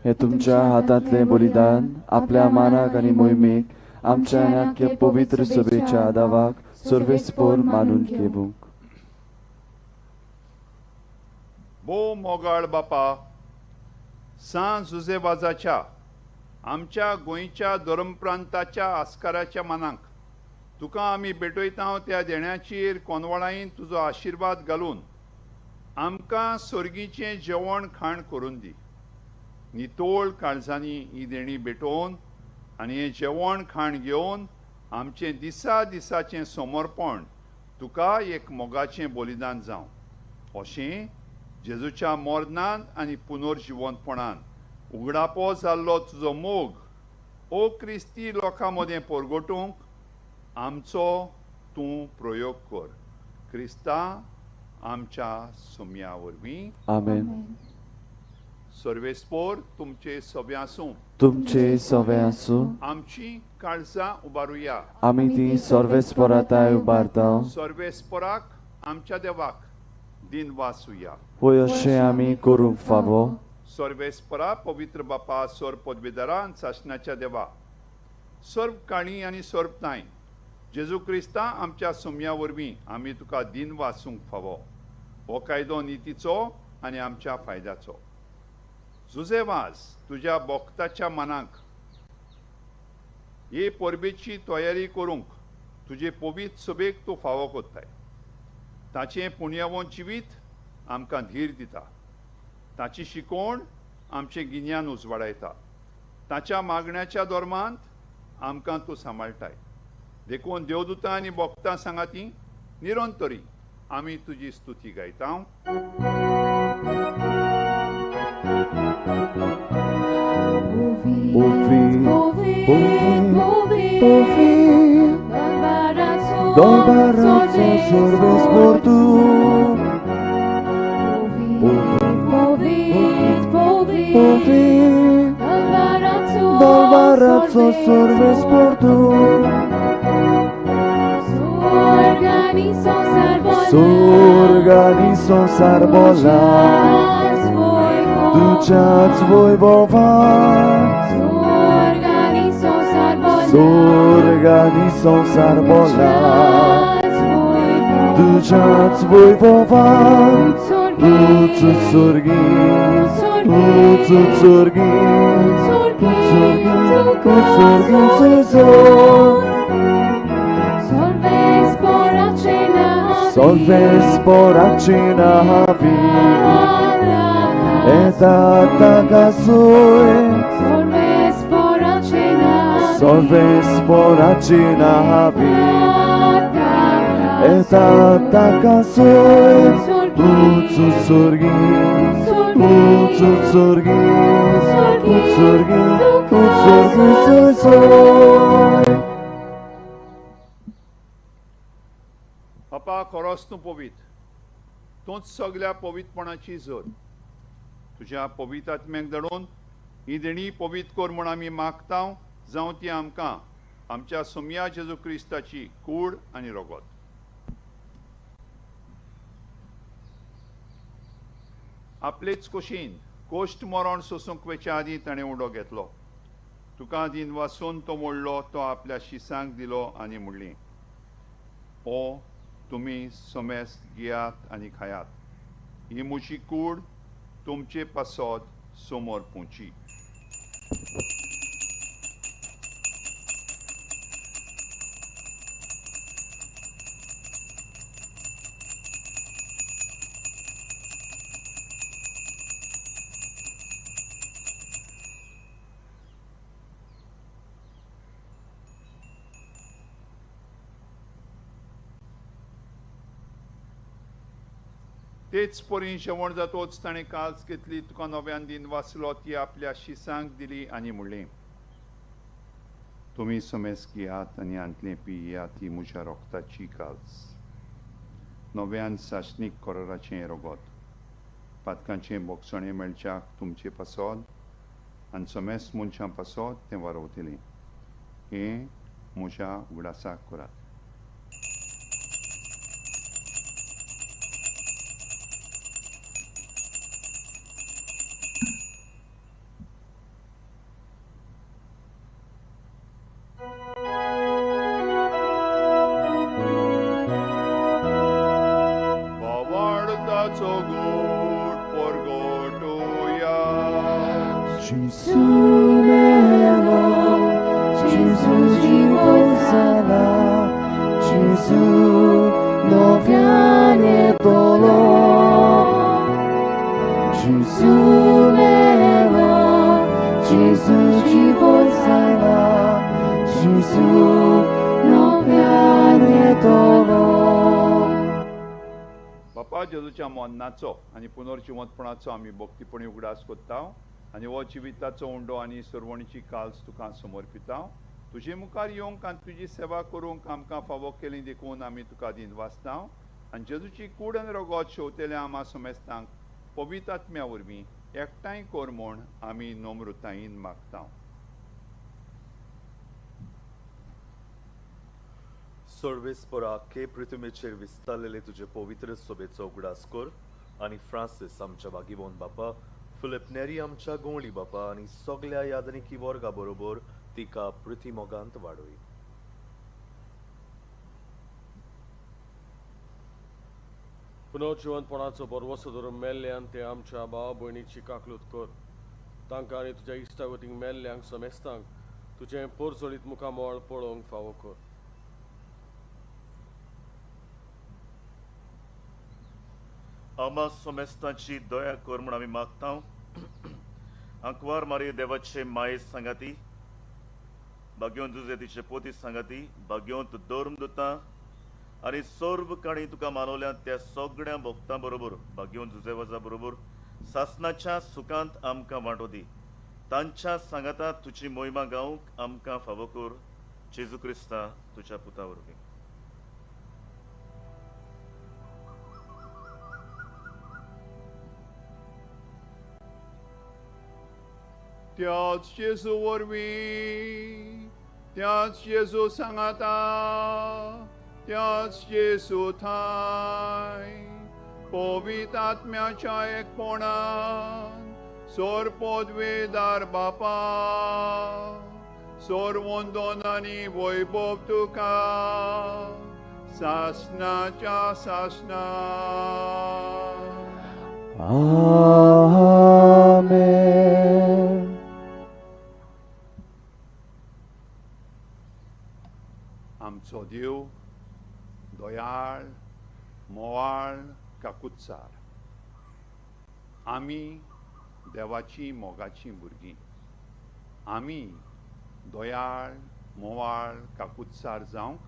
S3: हे तुमच्या हातांतले बलिदान आपल्या मानाक आनी मोहिमेक आमच्या आनी आख्खे पवित्र सभेच्या आदावाक सर्वेस्पोर मानून घेवूंक
S4: भोव मोगाळ बापा सांज जुजेबाजाच्या आमच्या गोंयच्या धर्मप्रांताच्या आस्काराच्या मानांक तुका आमी भेटयता त्या देण्याचेर कोनवळाईन तुजो आशिर्वाद घालून आमकां सर्गीचें जेवण खाण करून दी नितोळ काळजांनी ही देणी भेटोवन आनी हें जेवण खाण घेवन आमचें दिसा दिसाचें समर्पण तुका एक मोगाचें बलिदान जावं अशें जेजूच्या मरणान आनी पुनर्जिवंतपणान उगडापो जाल्लो तुजो मोग ओ क्रिस्ती लोकां मदें परगटूंक आमचो तूं प्रयोग कर क्रिस्ता आमच्या सुम्या वरवीं
S3: आमेन
S4: सर्वेस्पोर तुमचे सभे आसूं
S3: तुमचे सवे आसूं
S4: आमची काळजां उबारुया
S3: आमी ती सर्वेस्पराताय उबारता
S4: सर्वेस्पराक आमच्या देवाक दिन वासुया
S3: होय अशें आमी करूंक फावो
S4: सर्वेस्परा पवित्र बापा सोर पदवेदारा आनी शासनाच्या देवा सर्व काणी आनी सर्व ताय जेजू क्रिस्ता आमच्या सुम्या वरवीं आमी तुका दिन वासूंक फावो हो कायदो नितीचो आनी आमच्या फायद्याचो जुजेवाज तुज्या भक्ताच्या मनाक हे परबेची तयारी करूंक तुजे पवित्र सभेक तूं फावो कोत्ताय ताचें पुण्यवंत जिवीत आमकां धीर दिता ताची शिकोवण आमचें गिन्यान उजवाडायता ताच्या मागण्याच्या धर्मांत आमकां तूं सांबाळटाय देखून देवदूतां आनी भक्तां सांगाती निरंतरी आमी तुजी स्तुती गायता
S3: Dolbarazo सर्वेस्पोर तूं Dolbarazo सर्वेस्पोर तूं Sorgani संसार बोला तुझ्याच वैभवात Sorgani संसार बोला तुझ्याच वैभवात उच स्वर्गी Solvesporaci na havi Etata sue Solvesporaci na havi Etata sue Utsu surgi
S4: बापा खरोच तूं पवित्र तूंच सगळ्या पवित्रपणाची जोड तुज्या पवित्र आत्म्याक धडून ही देणी पवित्र कर म्हूण आमी मागता जावं ती आमकां आमच्या सुम्या जेजू क्रिस्ताची कूड आनी रगत आपलेच कुशीन कोश्ट मरण सोसूंक वेच्या आदीं ताणें उडो घेतलो तुका दिन वासून तो मोडलो तो आपल्या शिसांक दिलो आनी म्हणली ओ तुमी समेस्त घेयात आनी खायात ही म्हजी कूड तुमचे पासत समोर पोंची तेच परी जेवण जातोच ताणें काल्स घेतली तुका नव्यान दिन वाचलो ती आपल्या शिसांक दिली आनी म्हणलें तुम्ही समेस घेयात आनी आंतले पियात ही म्हज्या रोगताची काल्स. नव्यान सासणीक कोराचें रोगोत पातकांचें बोगसणें मेळच्याक तुमचे पासत आनी समेस मनशां पासत तें वारोवतलें. हें म्हज्या उगडासाक करात. Bavardaco gut porgotuja.
S3: Gesù melo, Gesù živozala, Gesù nowianie dolo. Gesù melo, Gesù živozala, Gesù nowianie dolo.
S4: बापा जेजूच्या मोन्नाचो आनी पुनर्जिवंतपणाचो आमी भक्तीपणी उगडास कोत्ता आनी हो जिविताचो उंडो आनी सरवणीची काल्स तुका समर्पिता. तुजे मुखार येवंक आनी तुजी सेवा करूंक आमकां फावो केली देखून आमी तुका दिन वाचता आनी जेजूची कूड आनी रगत शेवतेल्या आमा समेस्तांक पवित्र आत्म्या वरवीं एकठांय कोर म्हूण आमी नम्रतायेन मागता.
S7: सर्वेस्परा के पृथ्वीचेर विस्तारलेले तुझे पवित्र सोबेचो उगडास कर आनी फ्रांसीस आमच्या वागिवोन बापा, फिलिप नेरी आमच्या गोंवळी बापा आनी सगळ्या यादनिकी वर्गा बरोबर तिका पृथ्वी मोगांत वाडय.
S8: पुनर्जिवंतपणाचो बरवसो धरून मेल्ल्यांक ते आमच्या भावा भयणीची काकलूत कर. तांकां आनी तुज्या इश्टागतीक मेल्ल्यांक समेस्तांक तुजें पोरजोळीत मुखामोळ पळोवंक फावो कर.
S7: आमा समेस्तांची दया कर म्हूण आमी मागता. आंकवार मारी देवाचे माये सांगाती, भाग्योन तुजे तिचे पोती सांगाती, भाग्योंत धर्म दोतां आनी सर्व काणी तुका मानवल्या त्या सगळ्या भक्तां बरोबर भाग्योन तुजे वजा बरोबर सासणाच्या सुखांत आमकां वांटो दी. तांच्या सांगाता तुजी मोहिमा गावंक आमकां फावो कर. जेजू क्रिस्ता तुज्या पुता वरवीं.
S4: त्याच जेजू वरवीं, त्याच जेजू सांगाता, त्याच जेजू थाय पवित्र आत्म्याच्या एकपणान सोर पदवेदार बापा, सोर वंदन आनी वैभव तुका सासणाच्या सासणा.
S3: Amen.
S4: आमचो देव दयाळ, मोवाळ, काकुत्सार. आमी देवाची मोगाची भुरगीं. आमी दयाळ, मोवाळ, काकुत्सार जावंक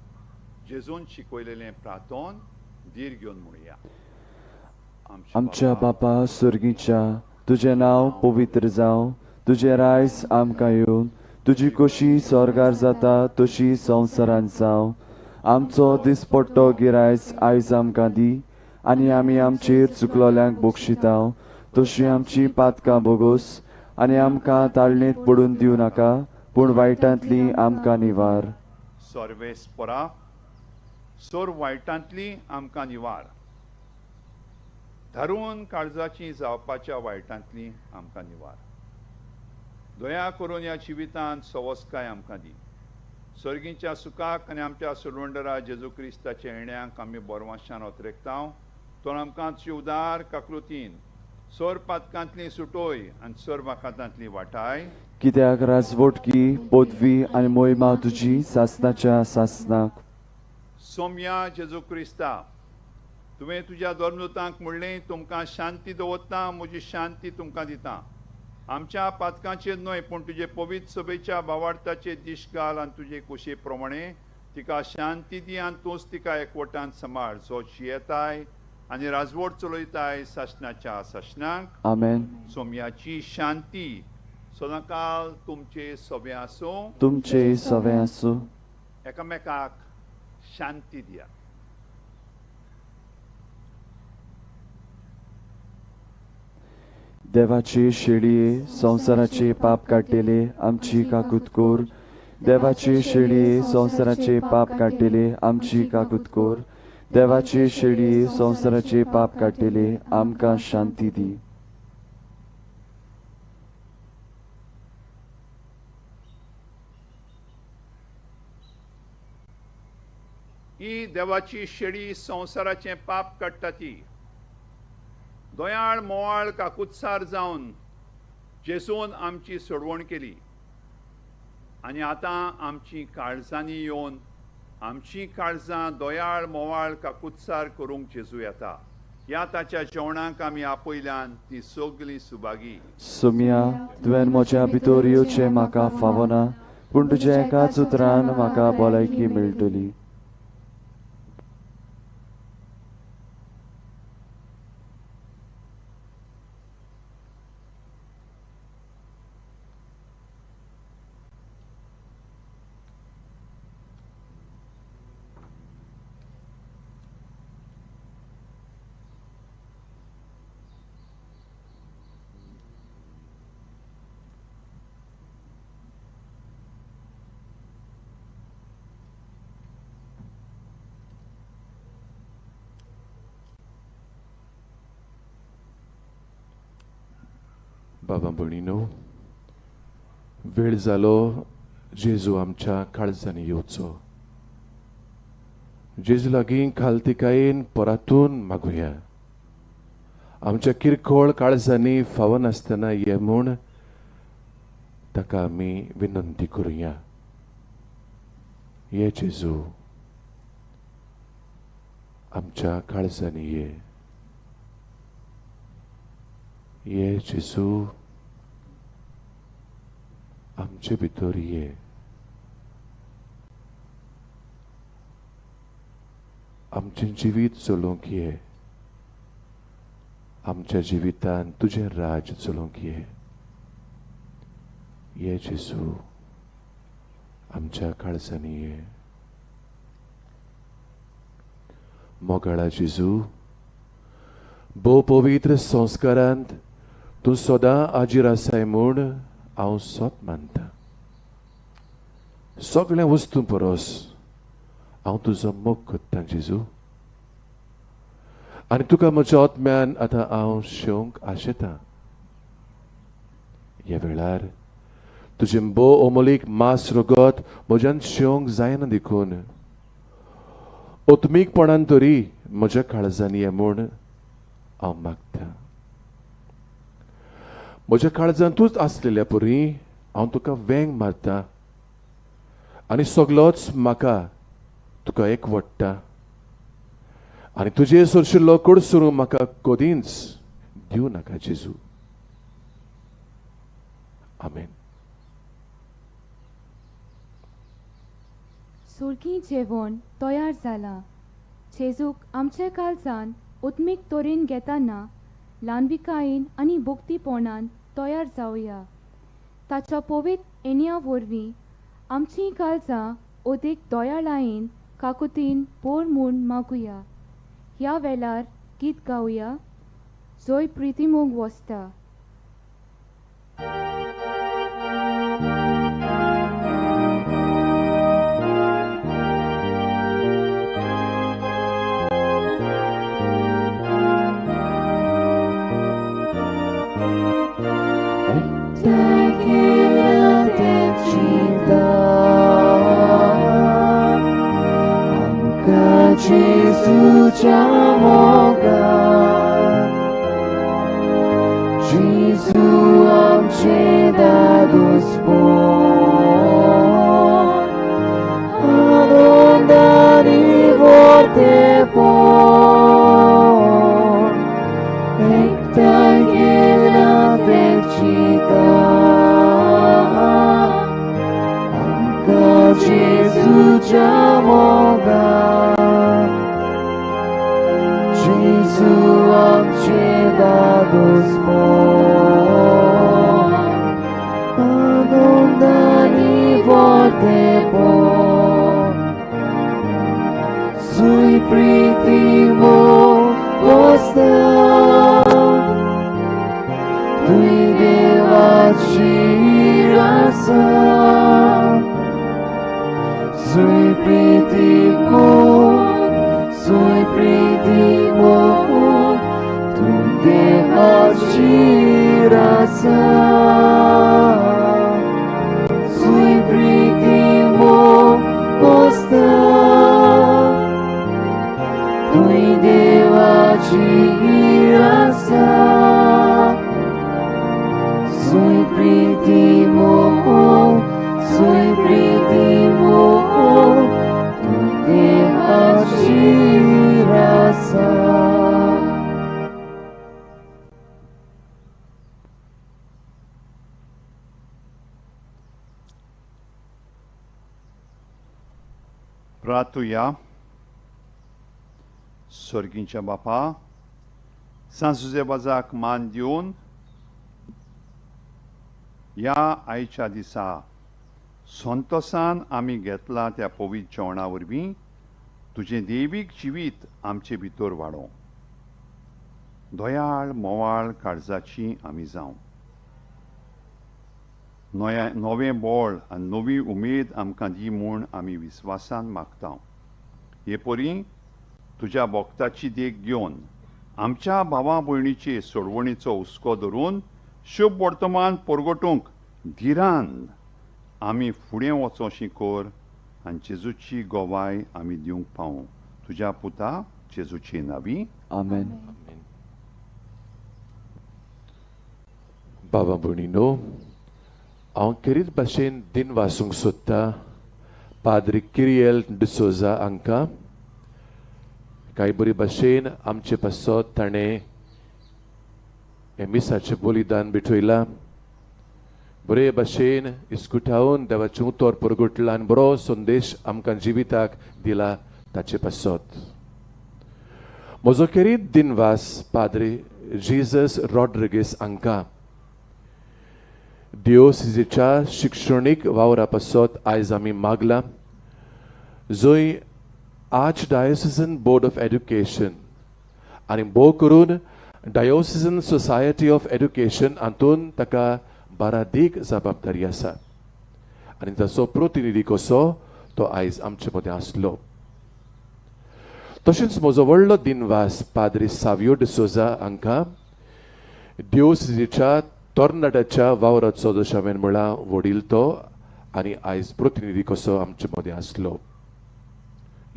S4: जेजून शिकयलेलें प्रार्थोन धीर घेवन म्हणुया.
S3: आमच्या बापा सुर्गीच्या, तुझें नांव पवित्र जावं, तुजें रायस आमकां येवन, तुजी खोशी स्वर्गार जाता तशी संवसारांत जावं. आमचो दिसपट्टो गिरायस आयज आमकां दी आनी आमी आमचेर चुकलोल्यांक बक्षिता तशी आमची पातकां बोगोस आनी आमकां ताळणेंत पडून दिवं नाका, पूण वायटांतली आमकां निवार.
S4: सर्वेस्परा, सोर वायटांतली आमकां निवार. धरून काळजाची जावपाच्या वायटांतली आमकां निवार. दया करून ह्या जिवितांत सवस्काय आमकां दी. सर्गीच्या सुखाक आनी आमच्या सुरवंडरा जेजू क्रिस्ताच्या येण्याक आमी बोरवाशान ओतरेकता. तो आमकां उदार काकृतीन सोर पातकांतली सुटोय आनी सोर वाखातांतली वाटाय.
S3: कित्याक राजवटकी, पदवी आनी मोहिमा तुजी सासणाच्या सासणाक.
S4: सोम्या जेजू क्रिस्ता, तुवें तुज्या धर्मदूतांक म्हणलें, तुमकां शांती दवरता, म्हजी शांती तुमकां दिता. आमच्या पातकांचेर न्हय पूण तुजे पवित्र सभेच्या भावार्थाचे दिश घाल आनी तुजे कुशे प्रमाणे तिका शांती दी आनी तूंच तिका एकवटान सांबाळ, जो जियेताय आनी राजवट चलयताय सासणाच्या सासणाक.
S3: आमेन.
S4: सोम्याची शांती सदांकाल तुमचे सवे आसूं
S3: तुमचे सवे आसूं
S4: एकामेकाक शांती दिया.
S3: देवाचे शेळये संसाराचे पाप काडलेले आमची काकुतकोर. देवाचे शेळये संसाराचे पाप काडलेले आमची काकुतकोर. देवाचे शेळये संसाराचे पाप काडलेले आमकां शांती दी.
S4: ही देवाची शेळी संसाराचे पाप काडटा ती दोयाळ मोवाळ काकुत्सार जावन जेजून आमची सोडवण केली आनी आतां आमची काळजांनी येवन आमची काळजां दोयाळ मोवाळ काकुत्सार करूंक जेजू येता. ह्या ताच्या जेवणाक आमी आपयल्यान ती सगळीं सुभागी.
S3: सुम्या तुवें म्हज्या भितर येवचें म्हाका फावना, पूण तुज्या एकाच उतरान म्हाका भलायकी मेळटली.
S1: बाबा भयणीनो, वेळ जालो जेजू आमच्या काळजांनी येवचो. जेजू लागीं खालतिकायेन परातून मागुया. आमच्या किरकोळ काळजांनी फावो नासतना ये म्हूण ताका आमी विनंती करुया. ये जेजू, आमच्या काळजांनी ये. ये जेजू, आमचे भितर ये. आमचें जिवीत चलोवंक ये. आमच्या जिवितान तुजें राज चलोवंक ये. ये जेजू, आमच्या काळजांनी ये. मोगाळा जेजू, भोव पवित्र संस्कारांत तूं सदां हाजीर आसाय म्हूण हांव सोत मानता. सगळ्या वस्तू परस हांव तुजो मोग करतां जेजू, आनी तुका म्हज्या आत्म्यान आतां हांव शेवंक आशेतां. ह्या वेळार तुजें भोव अमोलीक मास रगत म्हज्यान शेवंक जायना देखून ओत्मीकपणान तरी म्हज्या काळजांनी ये म्हूण हांव मागतां. म्हज्या काळजांतूच आसलेल्या परी हांव तुका वेंग मारतां आनी सगळोच म्हाका तुका एकवडटा आनी तुजे सरशिल्लो कडसुरू म्हाका कदींच दिवं नाका जेजू. आमेन.
S2: सुरकी जेवण तयार जालां. जेजूक आमच्या काळजान उत्मीक तोरेन घेताना ल्हानविकायेन आनी भोक्तीपणान तयार जावया. ताच्या पवित्र येण्या वरवीं आमचीं काळजां ओदेक दोयाळायेन काकुतीन बोर म्हूण मागुया. ह्या वेळार गीत गावया. जोय प्रिती मोग वसता.
S3: Jesu'cia moga, Jesu amche dadus pon, adondani vorte pon, ektagiela tecita, anca Jesu'cia moga. Jesu amche dadus pon, tempo sui pritimo posta tui devaci rasa sui pritimo tu devaci rasa sui pritimo posta tui devaci rasa sui pritimo tu devaci rasa.
S4: प्रार्थूया. स्वर्गींच्या बापा, सांजुजेबाजाक मान दिवन ह्या आयच्या दिसा संतोषान आमी घेतला त्या पवित्र जेवणा वरवीं तुजें दैवीक जिवीत आमचे भितर वाडो. दयाळ मोवाळ काळजाची आमी जावं. नवें बळ आनी नवी उमेद आमकां दी म्हूण आमी विस्वासान मागता. हे परी तुज्या भक्ताची देख घेवन आमच्या भावा भयणीचे सोडवणीचो हुस्को धरून शुभ वर्तमान परगटूंक धिरान आमी फुडें वचोशी कोर आनी जेजूची गोवाय आमी दिवंक पावूं. तुज्या पुता जेजूची नांवी.
S3: आमेन.
S1: बाबा भयणीनो, हांव केरीत भाशेन दिन वासूंक सोदता पाद्री किरियल डिसोजा हांकां. कांय बरी भाशेन आमचे पासत ताणें हे मिसाचें बलिदान भिटयलां. बरे भाशेन इस्कुटावन देवाचें उतर परगटलां आनी बरो संदेश आमकां जिविताक दिला ताचे पासत. म्हजो केरीत दिनवास पाद्री जीजस रॉड्रिगीस हांकां दिओसिसीच्या शिक्षणीक वावरा पासत आयज आमी मागला. जंय आर्चडायोसिजन बोर्ड ऑफ एड्युकेशन आनी भोव करून डायोसिजन सोसायटी ऑफ एड्युकेशन हातून ताका बारादीक जबाबदारी आसा आनी ताचो प्रतिनिधी कसो तो आयज आमचे मदें आसलो. तशेंच म्हजो व्हडलो दिनवास पाद्री सावियो डिसोजा हांकां दिओसिसीच्या तोर्नाटाच्या वावराचो जशें हांवें म्हळां वडील तो आनी आयज प्रतिनिधी कसो आमचे मदें आसलो.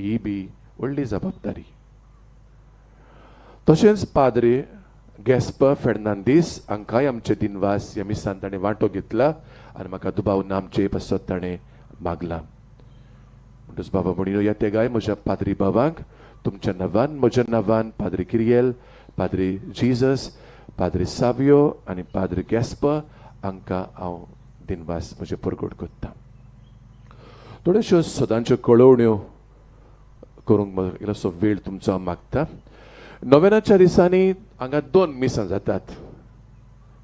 S1: ही बी व्हडली जबाबदारी. तशेंच पाद्री गॅस्पर फेर्नांदीस हांकांय आमचे दिनवास ह्या मिसान ताणें वांटो घेतला आनी म्हाका दुबाव आमचे पासत ताणें मागला. म्हणटच बाबा भयणीनो, ह्या तेगाय म्हज्या पाद्री भावांक तुमच्या नांवान, म्हज्या नांवान पाद्री किरियल, पाद्री जीजस, पाद्री सावियो आनी पाद्री गॅस्पर हांकां हांव दिनवास म्हजे परगट करता. थोड्योश्यो सदांच्यो कळवण्यो करूंक इल्लोसो वेळ तुमचो हांव मागता. नोवेनाच्या दिसांनी हांगा 2 मिसां जातात.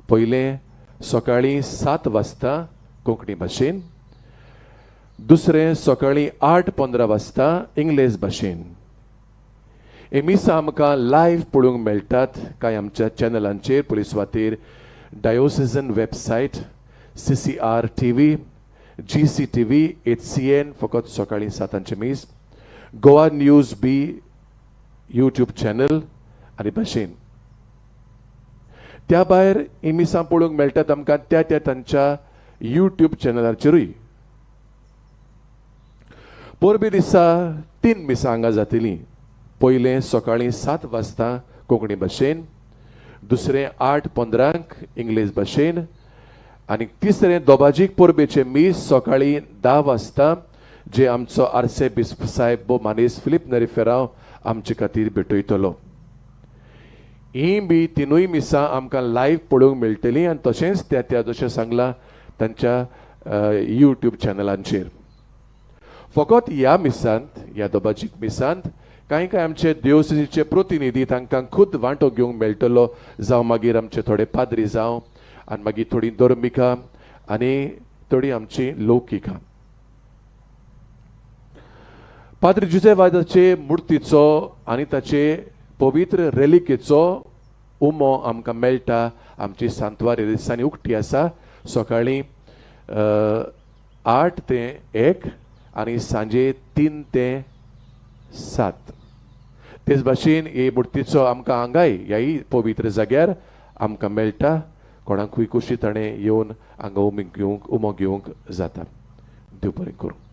S1: पयलें सकाळीं 7 वाजता कोंकणी भाशेन, दुसरें सकाळीं 8:15 वाजता इंग्लीश भाशेन. हे मिसां आमकां लायव्ह पळोवंक मेळटात कांय आमच्या चॅनलांचेर, पुलीस वातेर, डायोसिजन website, CCR TV, GCTV, HCN फकत सकाळीं 7 मीस, गोवा न्यूज बी यूट्यूब चॅनल आनी भाशेन. त्या भायर ही मिसां पळोवंक मेळटात आमकां त्या तांच्या यूट्यूब चॅनलाचेरूय. पोरबी दिसा 3 मिसां हांगा जातलीं. पयलें सकाळीं 7 वाजता कोंकणी भाशेन, दुसरें 8:15 इंग्लीश भाशेन आनी तिसरें दोबाजीक पोरबेचें मीस सकाळीं 10 वाजता जे आमचो आरसे बिस्प साहेब बो मानेस फिलीप नरेफेराव आमचे खातीर भेटयतलो. ही बी 3 मिसां आमकां लायव्ह पळोवंक मेळटलीं आनी तशेंच त्या जशें सांगलां तांच्या यूट्यूब चॅनलांचेर. फकत ह्या मिसांत, ह्या दोबाजीक मिसांत कांय आमचे दिओसिसीचे प्रतिनिधी तांकां खुद वांटो घेवंक मेळटलो, जावं मागीर आमचे थोडे पाद्री जावं आनी मागीर थोडीं धर्मिकां आनी थोडीं आमची लौकिकां. पाद्री जुसेवादाचे मुर्तीचो आनी ताचे पवित्र रेलिकेचो उमो आमकां मेळटा आमची सांतवारी दिसांनी उक्ती आसा सकाळीं 8 ते 1 आनी सांजे 3 ते 7 तेच भाशेन हे मुर्तीचो आमकां हांगाय ह्याय पवित्र जाग्यार आमकां मेळटा कोणाकूय कुशी ताणें येवन हांगा उमो घेवंक जाता देव बरें करूं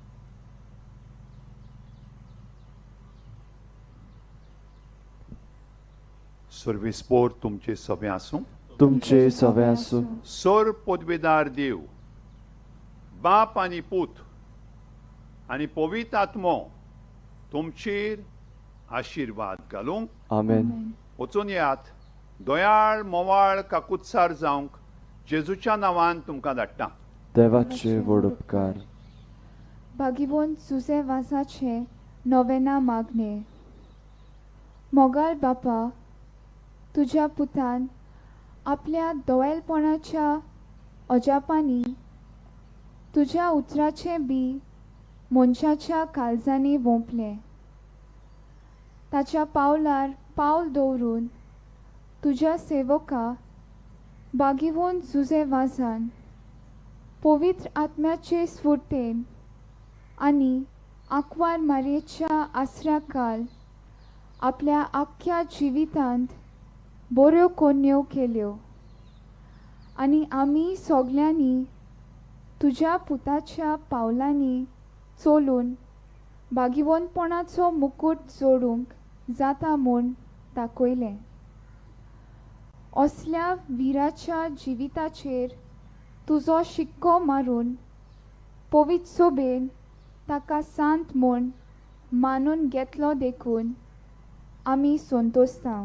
S4: सर्वेस्पोर तुमचे सभे आसूं
S3: तुमचे सवे आसूं
S4: सर पदवेदार देव बाप आनी पूत आनी पवित्र आत्मो तुमचेर आशिर्वाद घालूंक
S3: आमेन
S4: वचून येयात दोयाळ मोवाळ काकुत्सार जावंक जेजूच्या नांवान तुमकां धाडटा
S3: देवाचे व्हड उपकार
S9: भागिवंत सुजे वासाचे नोवेना मागणे मोगाल बापा तुज्या पुतान आपल्या दोळेलपणाच्या अजापांनी तुज्या उतराचे बी मनशाच्या काळजांनी वोंपले ताच्या पावलार पावल दवरून तुज्या सेवका भागिवंत जुजे वासान पवित्र आत्म्याचे स्फुर्तेन आनी आंकवार मारयेच्या आसऱ्या काल आपल्या आख्या जिवितांत बऱ्यो कोन्यो केल्यो आनी आमी सोगल्यांनी तुज्या पुताच्या पावलांनी चलून भागिवंतपणाचो मुकूट जोडूंक जाता म्हूण दाखयलें असल्या विराच्या जिविताचेर तुजो शिक्को मारून पवित्र सोबेन ताका सांत म्हूण मानून घेतलो देखून आमी संतोसता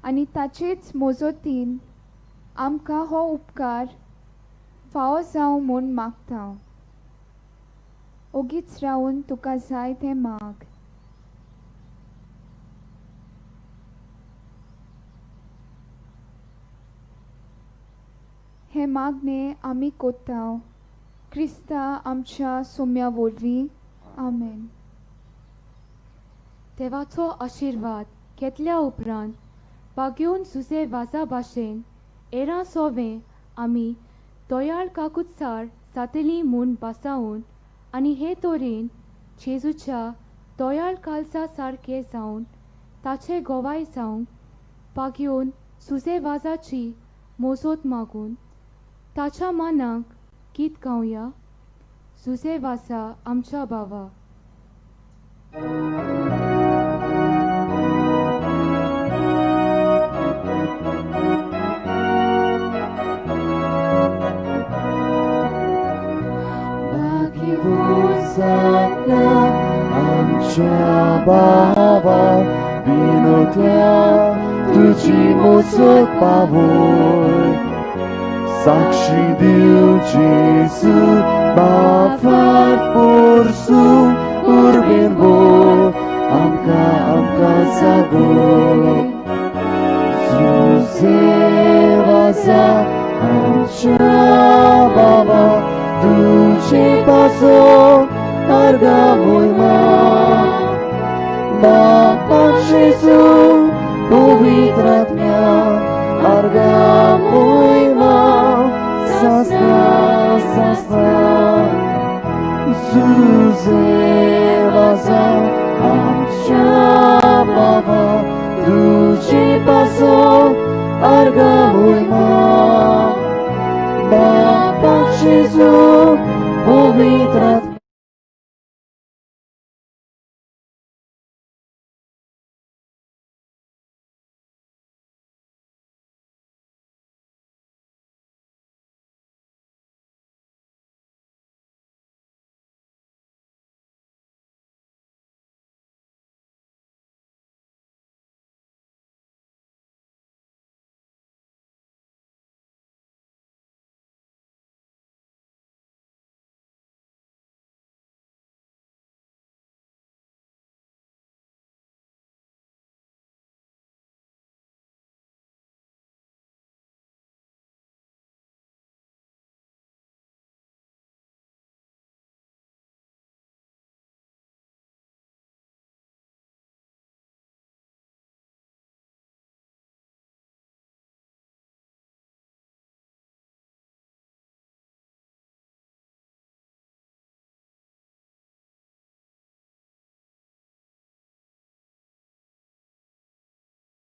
S9: आनी ताचेच मोजतीन आमकां हो उपकार फावो जावं म्हूण मागता ओगीच रावन तुका जाय तें माग हे मागणे आमी कोत्ता क्रिस्ता आमच्या सोम्या वरवीं आमेन
S2: देवाचो आशिर्वाद घेतल्या उपरांत भाग्योन सुसे वाजा भाशेन एरा सोवें आमी दोयाळ काकुत्सार जातली म्हूण बासावून आनी हे तोरेन जेजूच्या दोयाळ कालसा सारके जावन ताचे गोवाय जावंक भाग्योन सुसे वाजाची मोजोत मागून ताच्या मानाक गीत गावया सुसे वासा आमच्या बावा
S3: आमच्या बावा विनोद्या तुझी मोजत पावोय साक्षी दिव जेसू बाफात पोरसू उर्बेन बोल आमकां जागोय सुसे वाजा आमच्या बावा तुझे पासो अर्गा मोयमा बापाक जेजू पवित्र आत्म्या अर्गा मोयमा सासना सुजे वाजा आमच्या बाबा तुझे पासो अर्गा मोयमा बापाक जेजू पवित्र